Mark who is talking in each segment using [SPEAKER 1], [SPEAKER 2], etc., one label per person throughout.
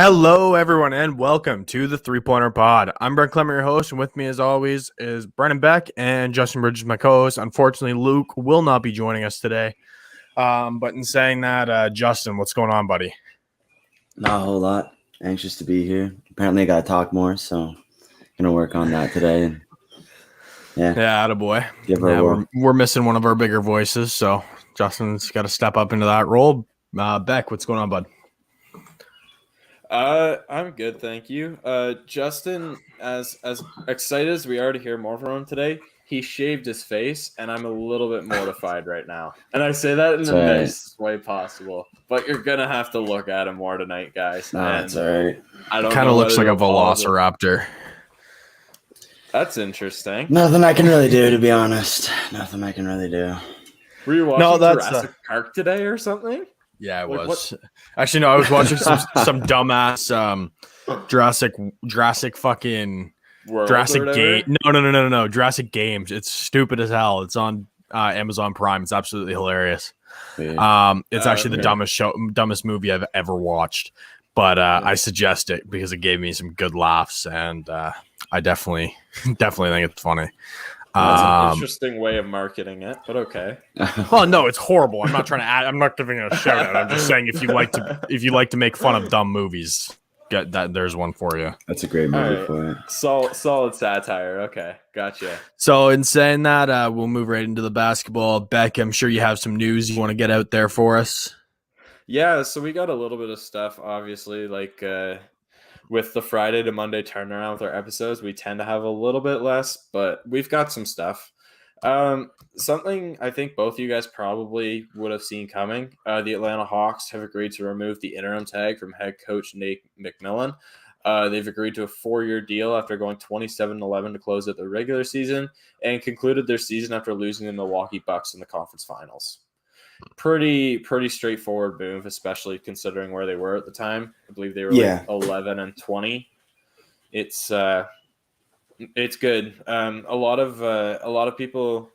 [SPEAKER 1] Hello, everyone, and welcome to the Three Pointer Pod. I'm Brent Clement, your host, and with me, as always, is Brennan Beck and Justin Bridges, my co-host. Unfortunately, Luke will not be joining us today. But in saying that, Justin, what's going on, buddy?
[SPEAKER 2] Not a whole lot. Anxious to be here. Apparently, I got to talk more, so gonna work on that today. And
[SPEAKER 1] Yeah, attaboy.
[SPEAKER 2] Give her a whirl.
[SPEAKER 1] We're missing one of our bigger voices, so Justin's got to step up into that role. Beck, what's going on, bud?
[SPEAKER 3] I'm good, thank you. Justin, as excited as we are to hear more from him today, he shaved his face, and I'm a little bit mortified right now. And I say that in the nicest way possible. But you're gonna have to look at him more tonight, guys.
[SPEAKER 2] That's all right.
[SPEAKER 3] I don't.
[SPEAKER 1] Kind of looks like a velociraptor.
[SPEAKER 3] That's interesting.
[SPEAKER 2] Nothing I can really do, to be honest. Nothing I can really do.
[SPEAKER 3] Were you watching Jurassic Park today or something?
[SPEAKER 1] Yeah, it was. Actually, no, I was watching some dumbass Jurassic fucking
[SPEAKER 3] World
[SPEAKER 1] Jurassic Game. No. Jurassic Games. It's stupid as hell. It's on Amazon Prime. It's absolutely hilarious. It's actually the dumbest movie I've ever watched. But I suggest it because it gave me some good laughs, and I definitely think it's funny.
[SPEAKER 3] That's an interesting way of marketing it, but okay.
[SPEAKER 1] Well, no, it's horrible. I'm not trying to add. I'm not giving it a shout out. I'm just saying if you like to make fun of dumb movies, get that. There's one for you.
[SPEAKER 2] That's a great movie for it.
[SPEAKER 3] Solid satire. Okay, gotcha.
[SPEAKER 1] So in saying that, we'll move right into the basketball. Beck, I'm sure you have some news you want to get out there for us.
[SPEAKER 3] Yeah, so we got a little bit of stuff, obviously, like with the Friday to Monday turnaround with our episodes, we tend to have a little bit less, but we've got some stuff. Something I think both of you guys probably would have seen coming. The Atlanta Hawks have agreed to remove the interim tag from head coach Nate McMillan. They've agreed to a 4-year deal after going 27-11 to close out the regular season and concluded their season after losing the Milwaukee Bucks in the conference finals. Pretty straightforward move, especially considering where they were at the time. I believe they were like 11-20. It's good. A lot of people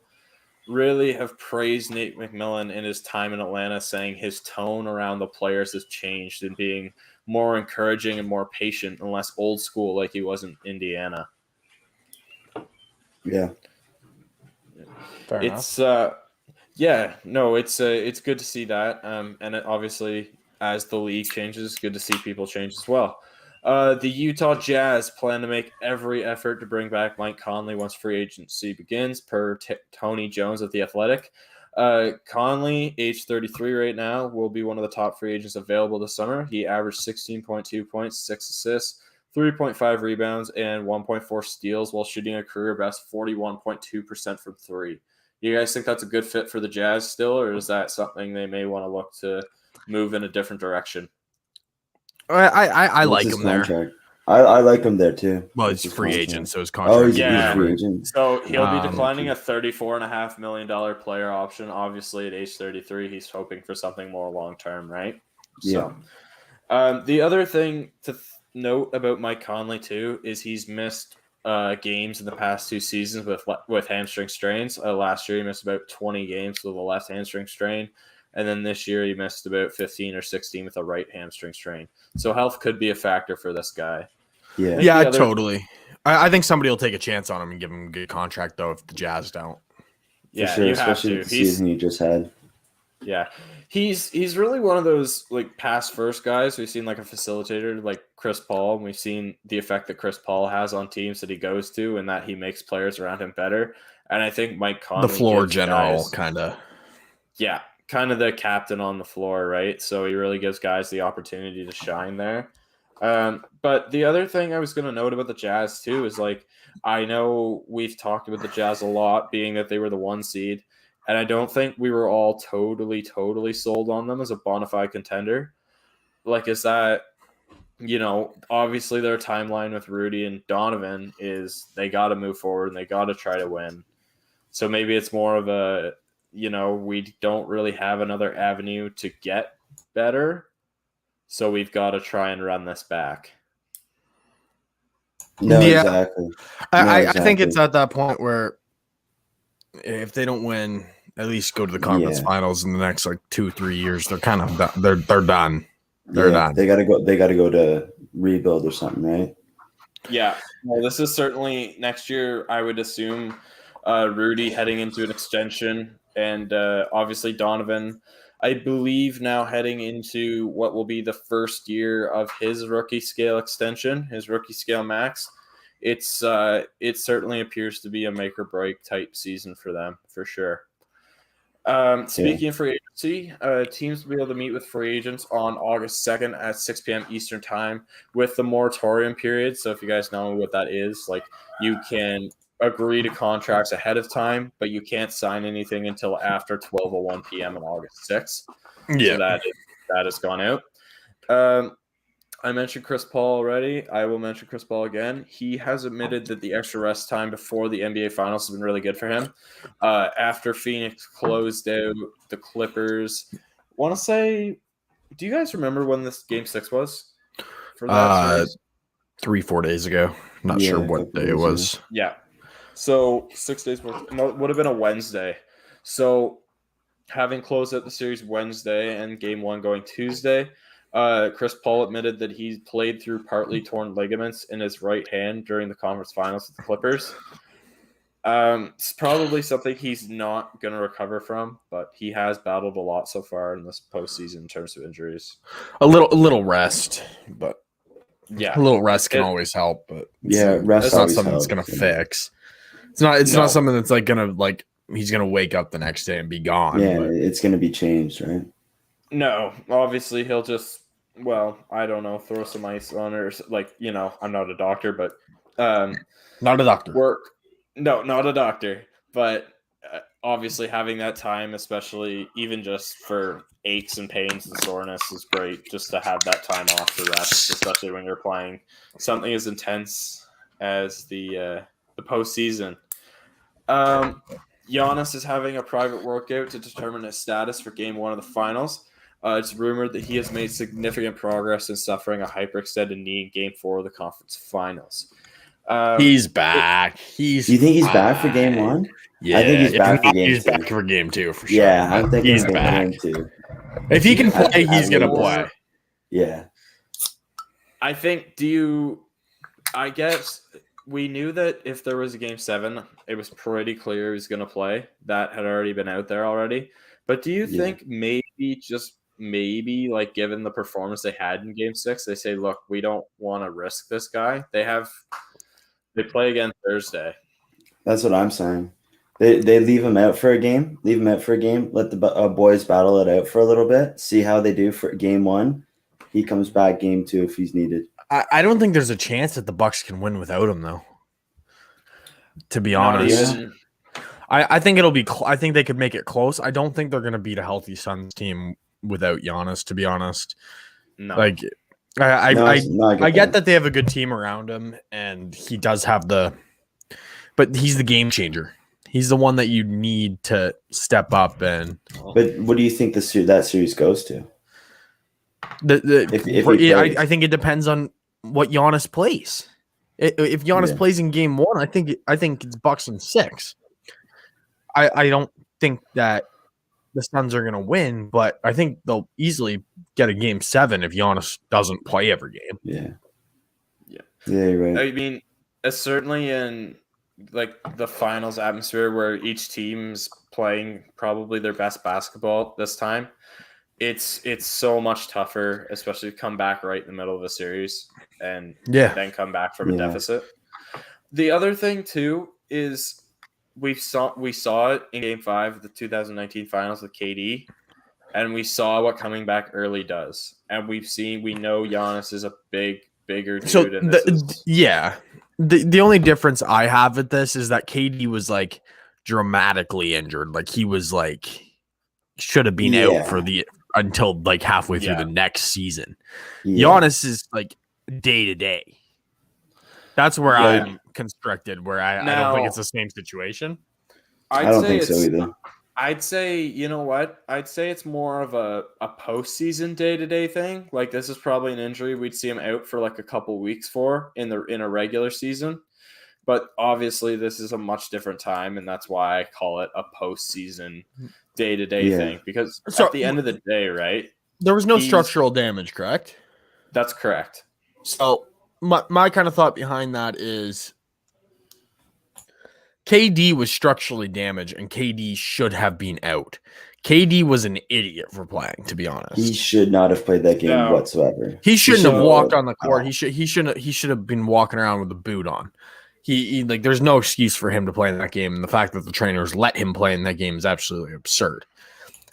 [SPEAKER 3] really have praised Nate McMillan in his time in Atlanta, saying his tone around the players has changed and being more encouraging and more patient and less old school like he was in Indiana.
[SPEAKER 2] Yeah.
[SPEAKER 1] Fair enough.
[SPEAKER 3] It's good to see that. And obviously, as the league changes, it's good to see people change as well. The Utah Jazz plan to make every effort to bring back Mike Conley once free agency begins, per Tony Jones of The Athletic. Conley, age 33 right now, will be one of the top free agents available this summer. He averaged 16.2 points, 6 assists, 3.5 rebounds, and 1.4 steals while shooting a career best 41.2% from three. You guys think that's a good fit for the Jazz still, or is that something they may want to look to move in a different direction?
[SPEAKER 1] I like him there.
[SPEAKER 2] I like him there too.
[SPEAKER 1] Well, he's a free agent, so his contract.
[SPEAKER 2] Oh, he's a free agent.
[SPEAKER 3] So he'll be declining a $34.5 million player option. Obviously, at age 33, he's hoping for something more long-term, right?
[SPEAKER 2] Yeah.
[SPEAKER 3] So, the other thing to note about Mike Conley, too, is he's missed games in the past 2 seasons with hamstring strains. Last year, he missed about 20 games with a left hamstring strain. And then this year, he missed about 15 or 16 with a right hamstring strain. So health could be a factor for this guy.
[SPEAKER 1] Yeah, totally. I think somebody will take a chance on him and give him a good contract, though, if the Jazz don't.
[SPEAKER 3] Yeah,
[SPEAKER 2] for sure,
[SPEAKER 3] you have
[SPEAKER 2] especially
[SPEAKER 3] to.
[SPEAKER 2] The season you just had.
[SPEAKER 3] Yeah, he's really one of those like pass first guys. We've seen like a facilitator like Chris Paul, and we've seen the effect that Chris Paul has on teams that he goes to, and that he makes players around him better. And I think Mike Conley,
[SPEAKER 1] the floor general, kind of.
[SPEAKER 3] Yeah, kind of the captain on the floor, right? So he really gives guys the opportunity to shine there. But the other thing I was going to note about the Jazz too is like, I know we've talked about the Jazz a lot, being that they were the 1 seed, and I don't think we were all totally sold on them as a bona fide contender. Like, is that, obviously their timeline with Rudy and Donovan is they got to move forward and they got to try to win. So maybe it's more of a, we don't really have another avenue to get better. So we've got to try and run this back.
[SPEAKER 2] No, exactly.
[SPEAKER 1] I think it's at that point where if they don't win, at least go to the conference finals in the next like 2-3 years, they're kind of they're done. They're done.
[SPEAKER 2] They gotta go to rebuild or something, right?
[SPEAKER 3] Yeah. Well, this is certainly next year. I would assume Rudy heading into an extension, and obviously Donovan, I believe, now heading into what will be the first year of his rookie scale extension, his rookie scale max. It certainly appears to be a make or break type season for them for sure. Speaking of free agency, teams will be able to meet with free agents on August 2nd at 6 p.m. Eastern time with the moratorium period. So if you guys know what that is, like you can agree to contracts ahead of time, but you can't sign anything until after 12:01 p.m. on August 6th.
[SPEAKER 1] Yeah.
[SPEAKER 3] So that has gone out. I mentioned Chris Paul already. I will mention Chris Paul again. He has admitted that the extra rest time before the NBA Finals has been really good for him. After Phoenix closed out the Clippers, want to say, do you guys remember when this Game 6 was? For that series?
[SPEAKER 1] 3-4 days ago. Not sure what day it was.
[SPEAKER 3] Yeah. So 6 days would have been a Wednesday. So having closed out the series Wednesday and Game 1 going Tuesday, Chris Paul admitted that he played through partly torn ligaments in his right hand during the conference finals with the Clippers. It's probably something he's not going to recover from, but he has battled a lot so far in this postseason in terms of injuries.
[SPEAKER 1] A little rest, but
[SPEAKER 3] yeah,
[SPEAKER 1] a little rest can always help. But
[SPEAKER 2] rest.
[SPEAKER 1] It's not something that's going to fix. It's not something that's like going to he's going to wake up the next day and be gone.
[SPEAKER 2] Yeah, it's going to be changed, right?
[SPEAKER 3] No, obviously he'll just. Well, I don't know, throw some ice on her. I'm not a doctor, but
[SPEAKER 1] not a doctor.
[SPEAKER 3] No, not a doctor, but obviously having that time, especially even just for aches and pains and soreness, is great. Just to have that time off to rest, especially when you're playing something as intense as the postseason. Giannis is having a private workout to determine his status for Game 1 of the Finals. It's rumored that he has made significant progress in suffering a hyperextended knee in Game 4 of the conference finals.
[SPEAKER 1] He's back.
[SPEAKER 2] You think he's back for Game 1?
[SPEAKER 1] Yeah,
[SPEAKER 2] I think he's back for Game 2.
[SPEAKER 1] He's back for Game 2 for sure.
[SPEAKER 2] Yeah, I'm thinking
[SPEAKER 1] he's back.
[SPEAKER 2] Game 2.
[SPEAKER 1] If he can play, he's gonna play.
[SPEAKER 2] Yeah.
[SPEAKER 3] I think. I guess we knew that if there was a Game 7, it was pretty clear he was gonna play. That had already been out there already. But do you think maybe like given the performance they had in Game 6, they say, look, we don't want to risk this guy. They play again Thursday.
[SPEAKER 2] That's what I'm saying. They leave him out for a game. Let the boys battle it out for a little bit. See how they do for Game 1. He comes back Game 2 if he's needed.
[SPEAKER 1] I don't think there's a chance that the Bucks can win without him, though. To be honest. I think it'll be. I think they could make it close. I don't think they're going to beat a healthy Suns team without Giannis. To be honest,
[SPEAKER 3] no.
[SPEAKER 1] I get that they have a good team around him, and he does have but he's the game changer. He's the one that you need to step up and.
[SPEAKER 2] But what do you think that series goes to?
[SPEAKER 1] I think it depends on what Giannis plays. If Giannis plays in Game 1, I think it's Bucks in 6. I don't think that the Suns are going to win, but I think they'll easily get a Game 7 if Giannis doesn't play every game.
[SPEAKER 2] Yeah, you're right.
[SPEAKER 3] I mean, it's certainly in like the finals atmosphere where each team's playing probably their best basketball this time. It's so much tougher, especially to come back right in the middle of a series and then come back from a deficit. The other thing too is we saw it in Game 5 of the 2019 Finals with KD, and we saw what coming back early does. And we know Giannis is a bigger dude.
[SPEAKER 1] So the only difference I have with this is that KD was like dramatically injured. Like he was like should have been out for until like halfway through the next season. Giannis is like day to day. That's where I'm constricted, where I don't think it's the same situation.
[SPEAKER 2] I don't think so either.
[SPEAKER 3] I'd say, you know what? I'd say it's more of a postseason day-to-day thing. Like this is probably an injury we'd see him out for like a couple weeks in a regular season. But obviously this is a much different time, and that's why I call it a postseason day-to-day thing. Because at the end of the day, right?
[SPEAKER 1] There was no structural damage, correct?
[SPEAKER 3] That's correct.
[SPEAKER 1] So my kind of thought behind that is KD was structurally damaged and KD should have been out. KD was an idiot for playing, to be honest.
[SPEAKER 2] He should not have played that game whatsoever.
[SPEAKER 1] He shouldn't have walked on the court. He should have been walking around with a boot on. He like there's no excuse for him to play in that game, and the fact that the trainers let him play in that game is absolutely absurd.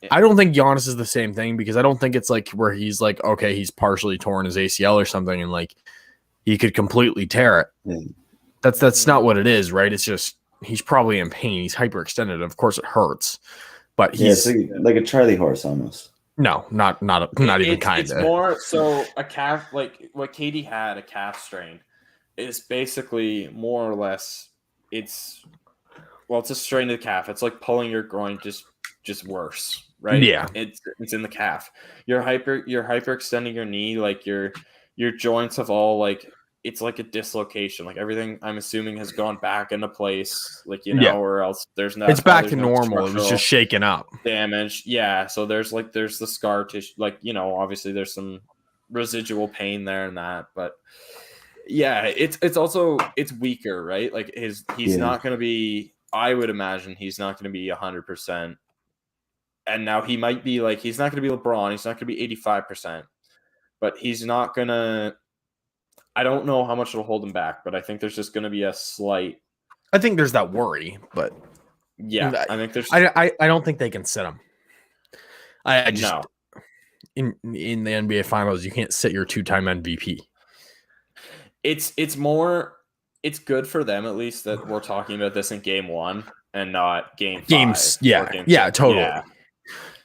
[SPEAKER 1] I don't think Giannis is the same thing because I don't think it's like where he's like, okay, he's partially torn his ACL or something, and like he could completely tear it.
[SPEAKER 2] Yeah.
[SPEAKER 1] That's not what it is, right? It's just he's probably in pain. He's hyperextended. Of course, it hurts, but he's
[SPEAKER 2] like a Charlie horse almost.
[SPEAKER 1] No, not even kind of.
[SPEAKER 3] It's more so a calf, like what Katie had, a calf strain, is basically more or less. It's a strain of the calf. It's like pulling your groin, just worse, right?
[SPEAKER 1] Yeah,
[SPEAKER 3] it's in the calf. You're hyperextending your knee, like your joints have all like it's like a dislocation. Like everything, I'm assuming, has gone back into place, like or else there's no.
[SPEAKER 1] It's back to normal. It was just shaken up.
[SPEAKER 3] Damage, yeah. So there's the scar tissue, like obviously there's some residual pain there and that, but yeah, it's also it's weaker, right? Like he's not going to be. I would imagine he's not going to be 100%. And now he might be like he's not going to be LeBron. He's not going to be 85%, but he's not going to. I don't know how much it'll hold him back, but I think there's just going to be a slight.
[SPEAKER 1] I think there's that worry, but
[SPEAKER 3] yeah, I think there's.
[SPEAKER 1] I don't think they can sit him. I just
[SPEAKER 3] no.
[SPEAKER 1] In the NBA Finals, you can't sit your 2-time MVP.
[SPEAKER 3] It's more. It's good for them at least that we're talking about this in game 1 and not game 5.
[SPEAKER 1] Yeah, totally.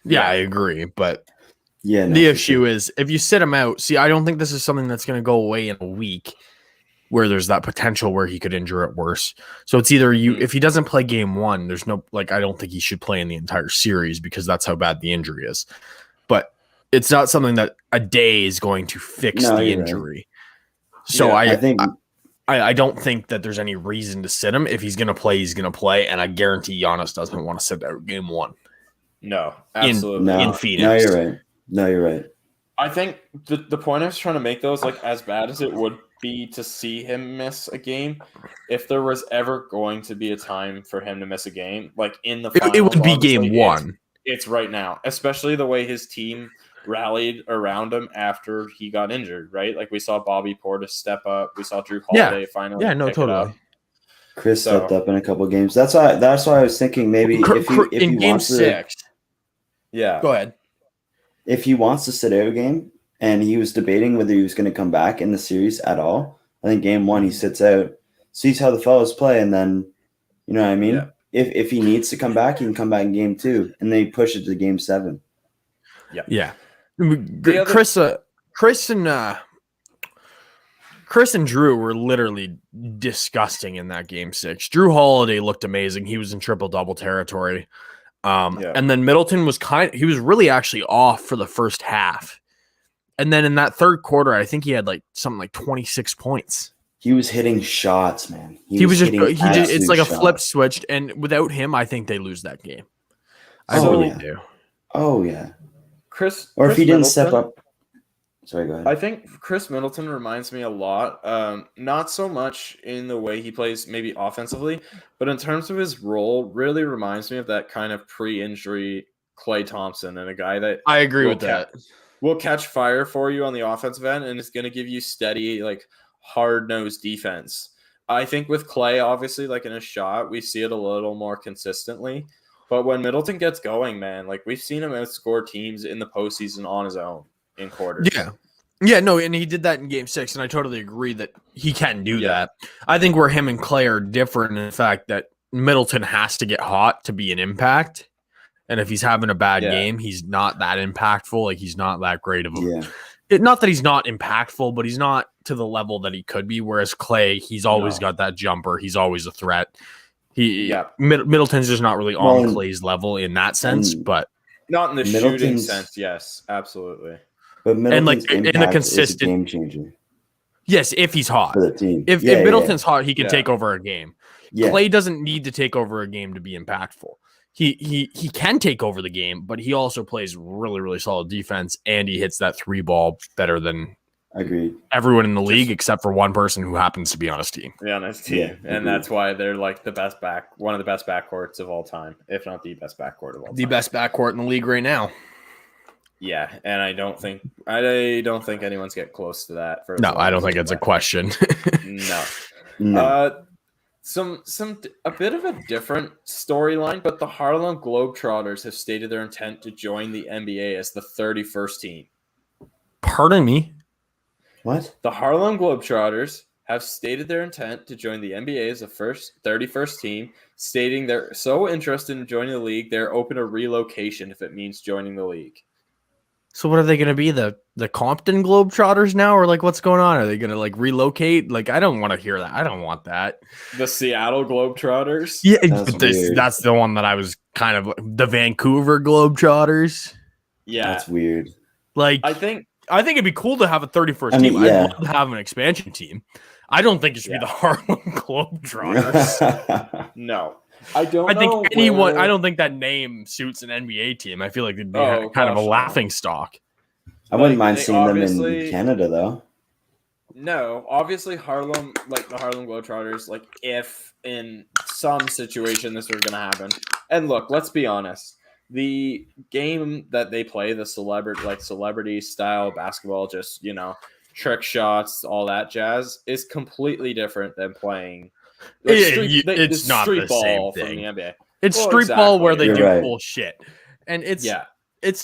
[SPEAKER 1] Yeah, I agree, but.
[SPEAKER 2] Yeah,
[SPEAKER 1] the issue is if you sit him out. See, I don't think this is something that's going to go away in a week where there's that potential where he could injure it worse. So it's either if he doesn't play game 1, there's no I don't think he should play in the entire series because that's how bad the injury is. But it's not something that a day is going to fix the injury. Right. So I don't think that there's any reason to sit him. If he's going to play, he's going to play. And I guarantee Giannis doesn't want to sit out game 1.
[SPEAKER 3] No, absolutely.
[SPEAKER 1] In Phoenix.
[SPEAKER 2] No, you're right. No, you're right.
[SPEAKER 3] I think the point I was trying to make, though, is like as bad as it would be to see him miss a game, if there was ever going to be a time for him to miss a game, like in the finals,
[SPEAKER 1] it would be game 1.
[SPEAKER 3] It's right now, especially the way his team rallied around him after he got injured, right? Like we saw Bobby Portis step up. We saw Drew Holiday finally pick it up.
[SPEAKER 2] Chris stepped up in a couple of games. That's why I was thinking maybe if
[SPEAKER 1] in game 6.
[SPEAKER 3] Yeah.
[SPEAKER 1] Go ahead.
[SPEAKER 2] If he wants to sit out a game and he was debating whether he was going to come back in the series at all, I think game 1 he sits out, sees how the fellas play, and then you know what I mean? Yeah. If he needs to come back, he can come back in game 2, and then he push it to game 7.
[SPEAKER 1] Yeah. Chris and Drew were literally disgusting in that game 6. Drew Holiday looked amazing. He was in triple-double territory. And then Middleton was he was really actually off for the first half. And then in that third quarter, I think he had like something like 26 points.
[SPEAKER 2] He was hitting shots, man.
[SPEAKER 1] It's like a flip switched. And without him, I think they lose that game. I really do.
[SPEAKER 2] Oh yeah.
[SPEAKER 3] Or
[SPEAKER 2] if he didn't step up. Sorry, go ahead.
[SPEAKER 3] I think Chris Middleton reminds me a lot, not so much in the way he plays maybe offensively, but in terms of his role, really reminds me of that kind of pre-injury Klay Thompson, and a guy that
[SPEAKER 1] I agree with that.
[SPEAKER 3] Will catch fire for you on the offensive end and is going to give you steady, like hard-nosed defense. I think with Klay, obviously, like in a shot, we see it a little more consistently. But when Middleton gets going, man, like we've seen him outscore teams in the postseason on his own. In quarters.
[SPEAKER 1] Yeah, no, and he did that in game 6, and I totally agree that he can do that. I think where him and Klay are different in the fact that Middleton has to get hot to be an impact, and if he's having a bad game, he's not that impactful. Like he's not that great of a. Not that he's not impactful, but he's not to the level that he could be. Whereas Klay, he's always got that jumper. He's always a threat. Middleton's just not really on Klay's level in that sense, but
[SPEAKER 3] not in the shooting sense. Yes, absolutely.
[SPEAKER 2] But Middleton's
[SPEAKER 1] in the consistent
[SPEAKER 2] game changer.
[SPEAKER 1] Yes, if he's hot.
[SPEAKER 2] For the team.
[SPEAKER 1] If Middleton's hot, he can take over a game.
[SPEAKER 2] Yeah.
[SPEAKER 1] Klay doesn't need to take over a game to be impactful. He can take over the game, but he also plays really, really solid defense, and he hits that 3 ball better than
[SPEAKER 2] Agreed.
[SPEAKER 1] everyone in the league except for one person who happens to be on his team.
[SPEAKER 3] Yeah, on his team.
[SPEAKER 2] Yeah,
[SPEAKER 3] and
[SPEAKER 2] agreed.
[SPEAKER 3] that's why they're like one of the best backcourts of all time, if not the best backcourt of all time.
[SPEAKER 1] The best backcourt in the league right now.
[SPEAKER 3] Yeah, and I don't think anyone's get close to that.
[SPEAKER 1] No, I don't think it's a question.
[SPEAKER 3] No.
[SPEAKER 2] No.
[SPEAKER 3] A bit of a different storyline, but the Harlem Globetrotters have stated their intent to join the NBA as the 31st team.
[SPEAKER 1] Pardon me?
[SPEAKER 2] What?
[SPEAKER 3] The Harlem Globetrotters have stated their intent to join the NBA as the 31st team, stating they're so interested in joining the league, they're open to relocation if it means joining the league.
[SPEAKER 1] So what are they going to be, the Compton Globetrotters now, or like what's going on? Are they going to like relocate? Like I don't want to hear that. I don't want that.
[SPEAKER 3] The Seattle Globetrotters?
[SPEAKER 1] Yeah,
[SPEAKER 2] That's
[SPEAKER 1] that's the one that I was kind of the Vancouver Globetrotters.
[SPEAKER 3] Yeah.
[SPEAKER 2] That's weird.
[SPEAKER 1] Like
[SPEAKER 3] I think
[SPEAKER 1] it'd be cool to have a 31st
[SPEAKER 2] I mean,
[SPEAKER 1] team.
[SPEAKER 2] yeah.
[SPEAKER 1] I'd love to have an expansion team. I don't think it should be the Harlem Globetrotters.
[SPEAKER 3] no. I don't
[SPEAKER 1] I think
[SPEAKER 3] know
[SPEAKER 1] anyone.
[SPEAKER 3] where-
[SPEAKER 1] I don't think that name suits an NBA team. I feel like it'd be
[SPEAKER 3] Oh,
[SPEAKER 1] kind of a
[SPEAKER 3] gosh, no.
[SPEAKER 1] laughing stock.
[SPEAKER 2] I wouldn't
[SPEAKER 3] Like,
[SPEAKER 2] mind
[SPEAKER 3] they
[SPEAKER 2] seeing them in
[SPEAKER 3] obviously-
[SPEAKER 2] Canada though.
[SPEAKER 3] No, obviously Harlem, like the Harlem Globetrotters, like if in some situation this was going to happen. And look, let's be honest. The game that they play, the celebrity style basketball, just, trick shots, all that jazz, is completely different than playing
[SPEAKER 1] It's not the same
[SPEAKER 3] ball
[SPEAKER 1] thing.
[SPEAKER 3] from the NBA.
[SPEAKER 1] It's
[SPEAKER 3] Well,
[SPEAKER 1] street ball where
[SPEAKER 3] exactly.
[SPEAKER 1] they
[SPEAKER 2] You're
[SPEAKER 1] do
[SPEAKER 2] right.
[SPEAKER 1] bullshit, and it's
[SPEAKER 3] Yeah.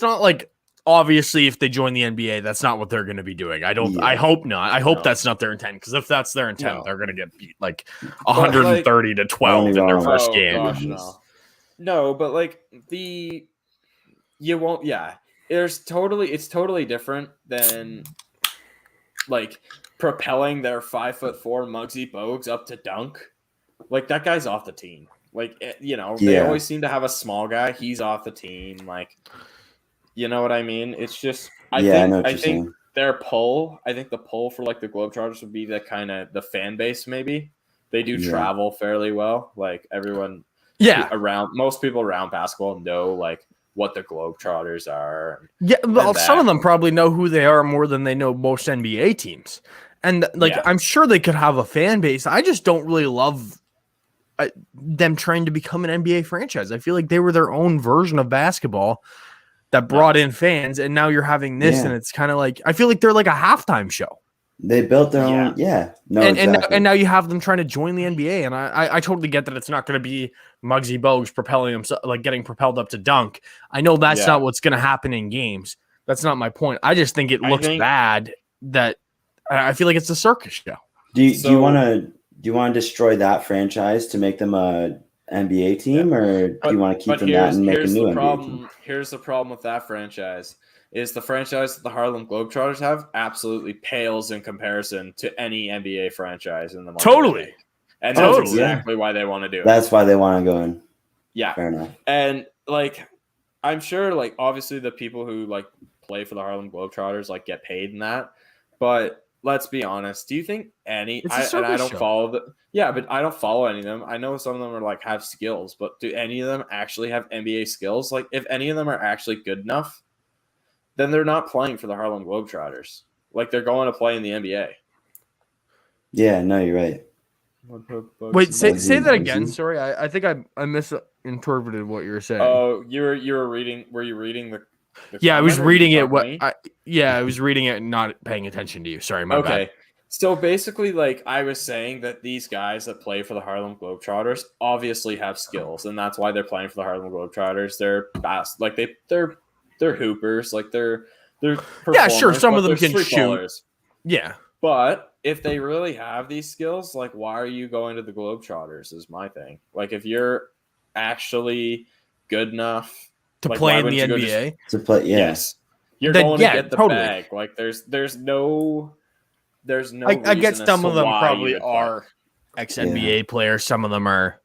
[SPEAKER 1] not like obviously if they join the NBA, that's not what they're going to be doing. I don't.
[SPEAKER 2] Yeah.
[SPEAKER 1] I hope not. I hope
[SPEAKER 3] No.
[SPEAKER 1] that's not their intent. Because if that's their intent,
[SPEAKER 3] No.
[SPEAKER 1] they're going to get beat like
[SPEAKER 3] But,
[SPEAKER 1] 130 to 12 in their
[SPEAKER 2] Wrong.
[SPEAKER 1] first
[SPEAKER 3] Oh,
[SPEAKER 1] game.
[SPEAKER 3] gosh, no, but like you won't. Yeah, it's totally different than like propelling their 5'4" Muggsy Bogues up to dunk. Like that guy's off the team. Like they
[SPEAKER 2] Yeah.
[SPEAKER 3] always seem to have a small guy. He's off the team. Like, you know what I mean? It's just
[SPEAKER 2] I know what
[SPEAKER 3] I
[SPEAKER 2] you're
[SPEAKER 3] think
[SPEAKER 2] saying.
[SPEAKER 3] their pull. I think the pull for like the Globetrotters would be the kind of the fan base. Maybe they do
[SPEAKER 2] Yeah.
[SPEAKER 3] travel fairly well. Like everyone.
[SPEAKER 1] Yeah,
[SPEAKER 3] Most people around basketball know like what the Globetrotters are.
[SPEAKER 1] yeah. Well,
[SPEAKER 3] that.
[SPEAKER 1] some of them probably know who they are more than they know most NBA teams, and like
[SPEAKER 3] Yeah.
[SPEAKER 1] I'm sure they could have a fan base. I just don't really love them trying to become an NBA franchise. I feel like they were their own version of basketball that brought in fans, and now you're having this,
[SPEAKER 2] Yeah.
[SPEAKER 1] and it's kind of like I feel like they're like a halftime show.
[SPEAKER 2] They built their own. Yeah. No. Exactly.
[SPEAKER 1] And now you have them trying to join the NBA, and I totally get that it's not going to be Muggsy Bogues propelling himself, like getting propelled up to dunk. I know that's
[SPEAKER 3] Yeah.
[SPEAKER 1] not what's going to happen in games. That's not my point. I just think it looks bad that I feel like it's a circus show.
[SPEAKER 2] do you want to destroy that franchise to make them a NBA team, or do you want to keep them that and make a new NBA team?
[SPEAKER 3] Here's the problem with that franchise is the franchise that the Harlem Globetrotters have absolutely pales in comparison to any NBA franchise in the market.
[SPEAKER 1] Totally.
[SPEAKER 3] And that's
[SPEAKER 1] Totally.
[SPEAKER 3] exactly why they want to do it.
[SPEAKER 2] That's why they want to go in.
[SPEAKER 3] Yeah.
[SPEAKER 2] Fair enough.
[SPEAKER 3] And like I'm sure like obviously the people who like play for the Harlem Globetrotters like get paid in that. But let's be honest, do you think any
[SPEAKER 1] It's a
[SPEAKER 3] and I
[SPEAKER 1] circus
[SPEAKER 3] don't
[SPEAKER 1] show.
[SPEAKER 3] follow but I don't follow any of them. I know some of them are like have skills, but do any of them actually have NBA skills? Like if any of them are actually good enough, then they're not playing for the Harlem Globetrotters. Like they're going to play in the NBA.
[SPEAKER 2] Yeah. No, you're right.
[SPEAKER 1] Wait, say that
[SPEAKER 2] Muggsy.
[SPEAKER 1] again. Sorry, I think I misinterpreted what you were saying.
[SPEAKER 3] Oh, you were reading. Were you reading the
[SPEAKER 1] yeah, I was
[SPEAKER 3] comment, or were you
[SPEAKER 1] reading it.
[SPEAKER 3] talking to me?
[SPEAKER 1] I was reading it and not paying attention to you. Sorry, my
[SPEAKER 3] Okay.
[SPEAKER 1] bad.
[SPEAKER 3] So basically, like I was saying that these guys that play for the Harlem Globetrotters obviously have skills, and that's why they're playing for the Harlem Globetrotters. They're fast, like they're hoopers, like they're
[SPEAKER 1] Yeah, sure,
[SPEAKER 3] performers,
[SPEAKER 1] some
[SPEAKER 3] but
[SPEAKER 1] of them
[SPEAKER 3] they're
[SPEAKER 1] can
[SPEAKER 3] street
[SPEAKER 1] shoot.
[SPEAKER 3] ballers.
[SPEAKER 1] Yeah.
[SPEAKER 3] But if they really have these skills, like why are you going to the Globetrotters? Is my thing. Like if you're actually good enough
[SPEAKER 1] To
[SPEAKER 3] like,
[SPEAKER 1] play
[SPEAKER 3] why
[SPEAKER 1] in the
[SPEAKER 3] wouldn't you go
[SPEAKER 1] NBA.
[SPEAKER 2] To play. Yeah.
[SPEAKER 3] yes, you're
[SPEAKER 1] Then,
[SPEAKER 3] going
[SPEAKER 1] yeah,
[SPEAKER 3] to get the
[SPEAKER 1] totally.
[SPEAKER 3] bag. Like there's no.
[SPEAKER 1] I get
[SPEAKER 3] reason as
[SPEAKER 1] some of
[SPEAKER 3] to
[SPEAKER 1] them
[SPEAKER 3] why
[SPEAKER 1] probably
[SPEAKER 3] you would play.
[SPEAKER 1] are ex NBA players. Some of them are,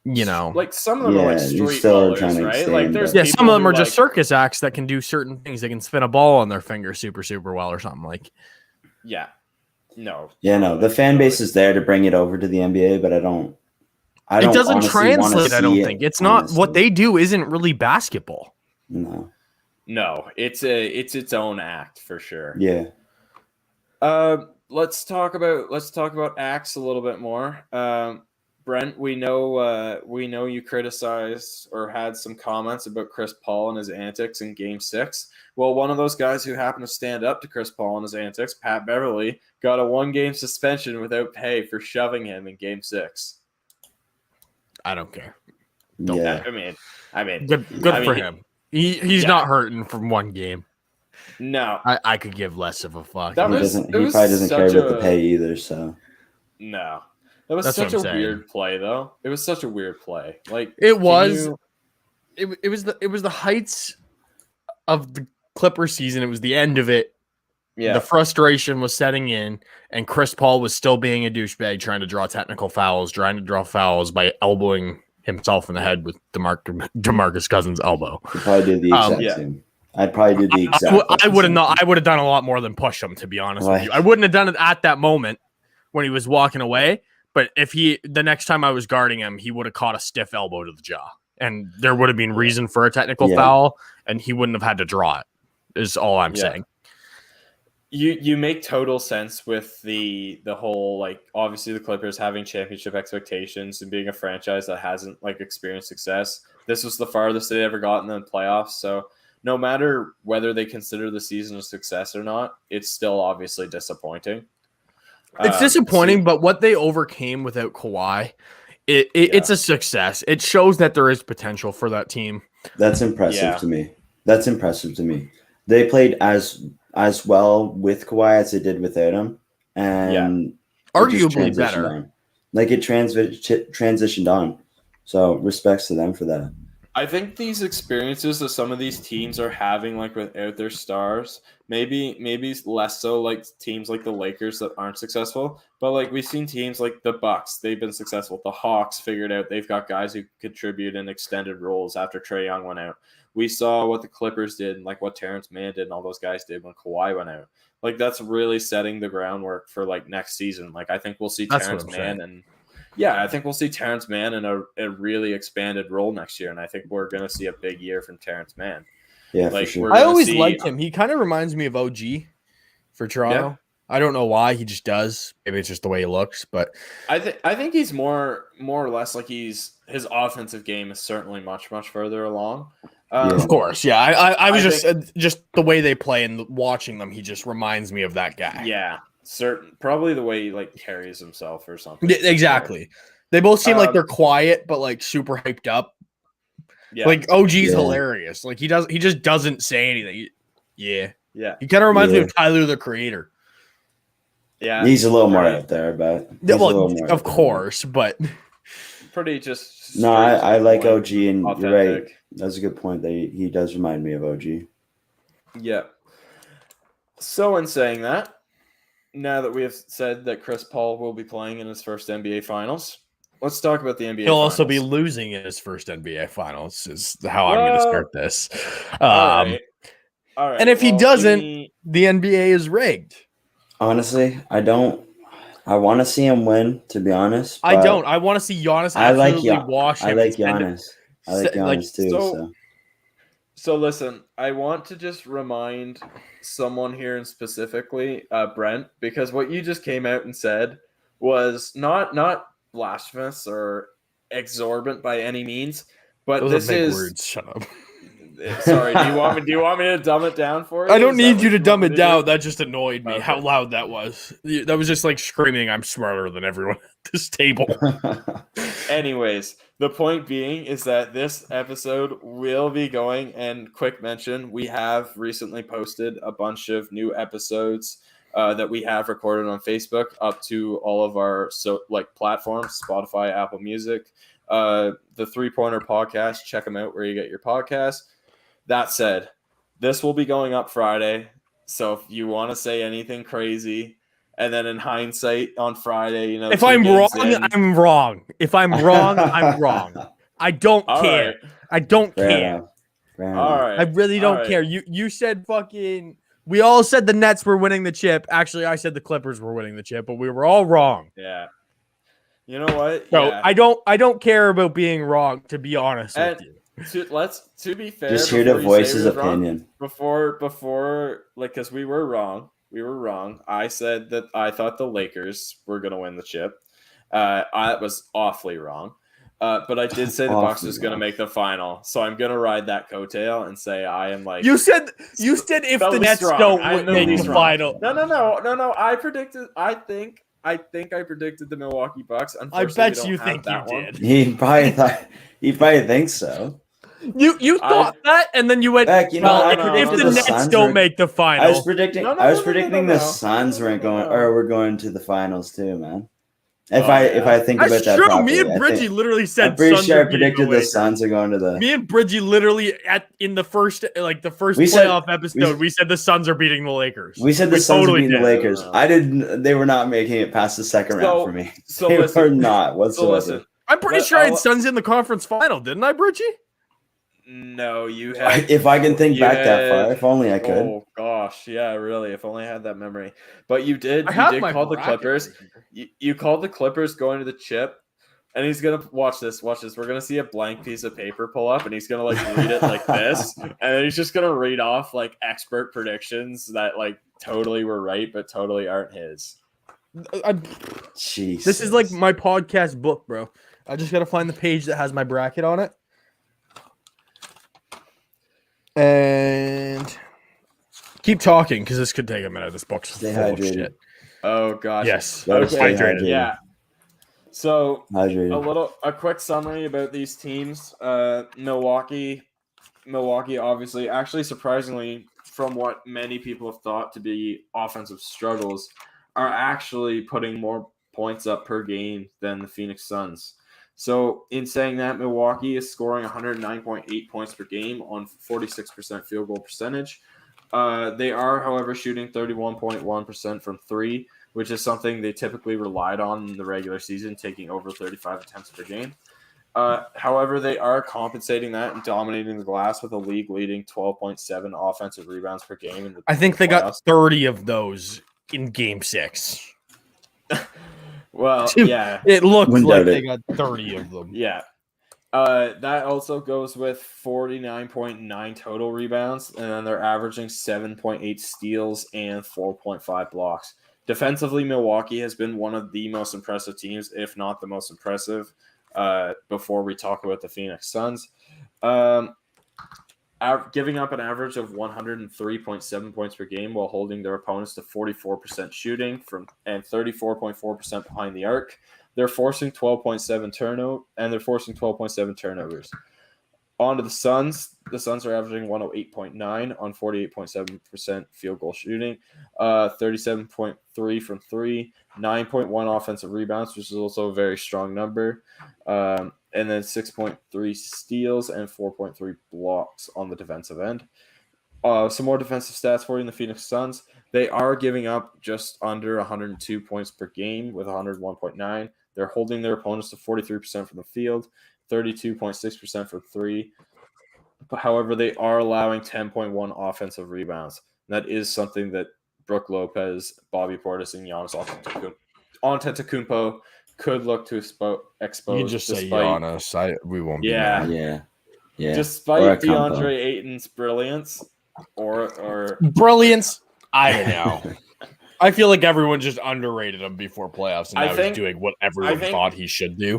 [SPEAKER 3] Like some of them are like
[SPEAKER 2] Yeah, you
[SPEAKER 3] street
[SPEAKER 2] still are trying
[SPEAKER 3] ballers,
[SPEAKER 2] to
[SPEAKER 3] right?
[SPEAKER 2] expand
[SPEAKER 3] Like there's
[SPEAKER 2] that.
[SPEAKER 1] yeah.
[SPEAKER 3] people
[SPEAKER 1] Some of them
[SPEAKER 3] who,
[SPEAKER 1] are just
[SPEAKER 3] like-
[SPEAKER 1] circus acts that can do certain things. They can spin a ball on their finger super well or something like.
[SPEAKER 3] Yeah, no,
[SPEAKER 2] Yeah. No, the fan base is there to bring it over to the NBA, but I don't.
[SPEAKER 1] It doesn't
[SPEAKER 2] honestly wanna
[SPEAKER 1] translate. I don't
[SPEAKER 2] see it,
[SPEAKER 1] think it's not what
[SPEAKER 2] honestly.
[SPEAKER 1] they do. Isn't really basketball.
[SPEAKER 2] No.
[SPEAKER 3] no. It's its own act for sure.
[SPEAKER 2] Yeah.
[SPEAKER 3] Let's talk about Axe a little bit more. Brent, we know you criticized or had some comments about Chris Paul and his antics in Game 6. Well, one of those guys who happened to stand up to Chris Paul and his antics, Pat Beverly, got a 1-game suspension without pay for shoving him in Game 6.
[SPEAKER 1] I don't care.
[SPEAKER 2] Yeah.
[SPEAKER 3] I mean,
[SPEAKER 1] good for him. He's not hurting from 1 game.
[SPEAKER 3] No,
[SPEAKER 1] I could give less of a fuck.
[SPEAKER 2] He probably doesn't care about the pay either. So
[SPEAKER 3] no, that was such a weird play, though. It was such a weird play. Like
[SPEAKER 1] it was. It was the heights of the Clippers season. It was the end of it. Yeah, the frustration was setting in, and Chris Paul was still being a douchebag, trying to draw technical fouls, by elbowing himself in the head with DeMarcus Cousins' elbow.
[SPEAKER 2] He probably did the exact same. I'd probably do the exact.
[SPEAKER 1] I would have not. I would have done a lot more than push him. To be honest with you, I wouldn't have done it at that moment when he was walking away. But if the next time I was guarding him, he would have caught a stiff elbow to the jaw, and there would have been reason for a technical foul, and he wouldn't have had to draw it. Is all I'm saying.
[SPEAKER 3] You make total sense with the whole, like, obviously the Clippers having championship expectations and being a franchise that hasn't like experienced success. This was the farthest they'd ever gotten in the playoffs, so. No matter whether they consider the season a success or not, it's still obviously disappointing.
[SPEAKER 1] It's disappointing, but what they overcame without Kawhi, it's a success. It shows that there is potential for that team.
[SPEAKER 2] That's impressive to me. They played as well with Kawhi as they did without him, and
[SPEAKER 1] arguably better.
[SPEAKER 2] Like it transitioned on. So respects to them for that.
[SPEAKER 3] I think these experiences that some of these teams are having, like without their stars, maybe less so like teams like the Lakers that aren't successful, but like we've seen teams like the Bucks, they've been successful. The Hawks figured out they've got guys who contribute in extended roles after Trae Young went out. We saw what the Clippers did and like what Terrence Mann did and all those guys did when Kawhi went out. Like that's really setting the groundwork for like next season. Like I think we'll see Terrence Mann I think we'll see Terrence Mann in a really expanded role next year, and I think we're going to see a big year from Terrence Mann.
[SPEAKER 2] Yeah, like, for sure.
[SPEAKER 1] I always liked him. He kind of reminds me of OG for Toronto. Yeah. I don't know why. He just does. Maybe it's just the way he looks, but
[SPEAKER 3] I think he's more or less like his offensive game is certainly much further along.
[SPEAKER 1] Of course, yeah. I was just the way they play and watching them. He just reminds me of that guy.
[SPEAKER 3] Yeah. Probably the way he like carries himself or something.
[SPEAKER 1] Yeah, exactly. They both seem like they're quiet but like super hyped up. Yeah. Like OG's hilarious. Like he just doesn't say anything. Yeah. He kind of reminds me of Tyler the Creator.
[SPEAKER 3] Yeah.
[SPEAKER 2] He's a little more out there, but
[SPEAKER 1] of course, but
[SPEAKER 3] pretty just
[SPEAKER 2] no, I like OG and authentic. You're right. That's a good point. He does remind me of OG.
[SPEAKER 3] Yeah. So in saying that, now that we have said that Chris Paul will be playing in his first NBA Finals, let's talk about the NBA
[SPEAKER 1] He'll
[SPEAKER 3] Finals.
[SPEAKER 1] Also be losing in his first NBA Finals is how I'm going to start this.
[SPEAKER 3] All right.
[SPEAKER 1] And if he doesn't, the NBA is rigged.
[SPEAKER 2] Honestly, I don't. I want to see him win, to be honest.
[SPEAKER 1] I don't. I want to see Giannis wash him.
[SPEAKER 2] I like Giannis. I like Giannis too.
[SPEAKER 3] So listen, I want to just remind someone here and specifically Brent, because what you just came out and said was not blasphemous or exorbitant by any means, but
[SPEAKER 1] those are big words. Shut up.
[SPEAKER 3] Sorry, do you want me to dumb it down for you?
[SPEAKER 1] I don't need you to dumb it down. That just annoyed me. Okay. How loud that was. That was just like screaming, I'm smarter than everyone at this table.
[SPEAKER 3] Anyways, the point being is that this episode will be going, and quick mention, we have recently posted a bunch of new episodes that we have recorded on Facebook up to all of our platforms, Spotify, Apple Music, the 3-Pointer Podcast. Check them out where you get your podcast. That said, this will be going up Friday, so if you want to say anything crazy, and then in hindsight on Friday, if I'm wrong,
[SPEAKER 1] I'm wrong. If I'm wrong, I'm wrong. I don't care. Right. I don't care.
[SPEAKER 3] All right.
[SPEAKER 1] I really don't care. You said fucking. We all said the Nets were winning the chip. Actually, I said the Clippers were winning the chip, but we were all wrong.
[SPEAKER 3] Yeah. You know what?
[SPEAKER 1] So I don't care about being wrong, to be honest with you.
[SPEAKER 3] To be fair,
[SPEAKER 2] just hear the voice his opinion
[SPEAKER 3] before, like, because we were wrong. We were wrong. I said that I thought the Lakers were going to win the chip. I was awfully wrong. But I did say the Bucks was going to make the final. So I'm going to ride that coattail and say I am like...
[SPEAKER 1] You said if the Nets don't make the final.
[SPEAKER 3] No. I think I predicted the Milwaukee Bucks.
[SPEAKER 1] I bet you think you did.
[SPEAKER 2] He probably thinks so.
[SPEAKER 1] You thought that, and then you went.
[SPEAKER 2] Heck,
[SPEAKER 1] if the Nets don't make the final,
[SPEAKER 2] I was predicting. I was predicting the Suns weren't going, or we're going to the finals too, man. If I think about that,
[SPEAKER 1] true.
[SPEAKER 2] Properly,
[SPEAKER 1] Me and Bridgie literally said.
[SPEAKER 2] I'm pretty sure I predicted the Suns are going to the.
[SPEAKER 1] Me and Bridgie literally in the first playoff episode, we said the Suns are beating the Lakers.
[SPEAKER 2] We said the Suns are beating the Lakers. I didn't. They were not making it past the second round for me. They were not whatsoever.
[SPEAKER 1] I'm pretty sure I had Suns in the conference final, didn't I, Bridgie?
[SPEAKER 3] No, you had.
[SPEAKER 2] If I can think back that far, if only I could.
[SPEAKER 3] Oh gosh, yeah, really. If only I had that memory. But you did. You did call the Clippers. You called the Clippers going to the chip, and he's gonna watch this. Watch this. We're gonna see a blank piece of paper pull up, and he's gonna like read it like this, and then he's just gonna read off like expert predictions that like totally were right, but totally aren't his.
[SPEAKER 2] Jeez,
[SPEAKER 1] this is like my podcast book, bro. I just gotta find the page that has my bracket on it. And keep talking because this could take a minute. This book's full of shit.
[SPEAKER 3] Oh gosh.
[SPEAKER 1] Yes.
[SPEAKER 3] Okay.
[SPEAKER 2] Hydrated.
[SPEAKER 3] Yeah. So a quick summary about these teams. Milwaukee obviously, actually surprisingly, from what many people have thought to be offensive struggles, are actually putting more points up per game than the Phoenix Suns. So in saying that, Milwaukee is scoring 109.8 points per game on 46% field goal percentage. They are, however, shooting 31.1% from three, which is something they typically relied on in the regular season, taking over 35 attempts per game. However, they are compensating that and dominating the glass with a league-leading 12.7 offensive rebounds per game.
[SPEAKER 1] I think they got 30 of those in Game 6.
[SPEAKER 3] Well, yeah.
[SPEAKER 1] It looked like they got 30 of them.
[SPEAKER 3] Yeah. That also goes with 49.9 total rebounds, and then they're averaging 7.8 steals and 4.5 blocks. Defensively, Milwaukee has been one of the most impressive teams, if not the most impressive, before we talk about the Phoenix Suns. Giving up an average of 103.7 points per game while holding their opponents to 44% shooting and 34.4% behind the arc. They're forcing 12.7 turnovers. On to the Suns. The Suns are averaging 108.9 on 48.7% field goal shooting, 37.3 from three, 9.1 offensive rebounds, which is also a very strong number, and then 6.3 steals and 4.3 blocks on the defensive end. Some more defensive stats for you in the Phoenix Suns. They are giving up just under 102 points per game with 101.9. They're holding their opponents to 43% from the field, 32.6% from three. But however, they are allowing 10.1 offensive rebounds. That is something that Brook Lopez, Bobby Portis, and Giannis Antetokounmpo could look to expose.
[SPEAKER 1] You just say Giannis. We won't.
[SPEAKER 3] Yeah. Despite DeAndre Ayton's brilliance, or
[SPEAKER 1] brilliance, I don't know. I feel like everyone just underrated him before playoffs, and now he's doing what everyone thought he should do.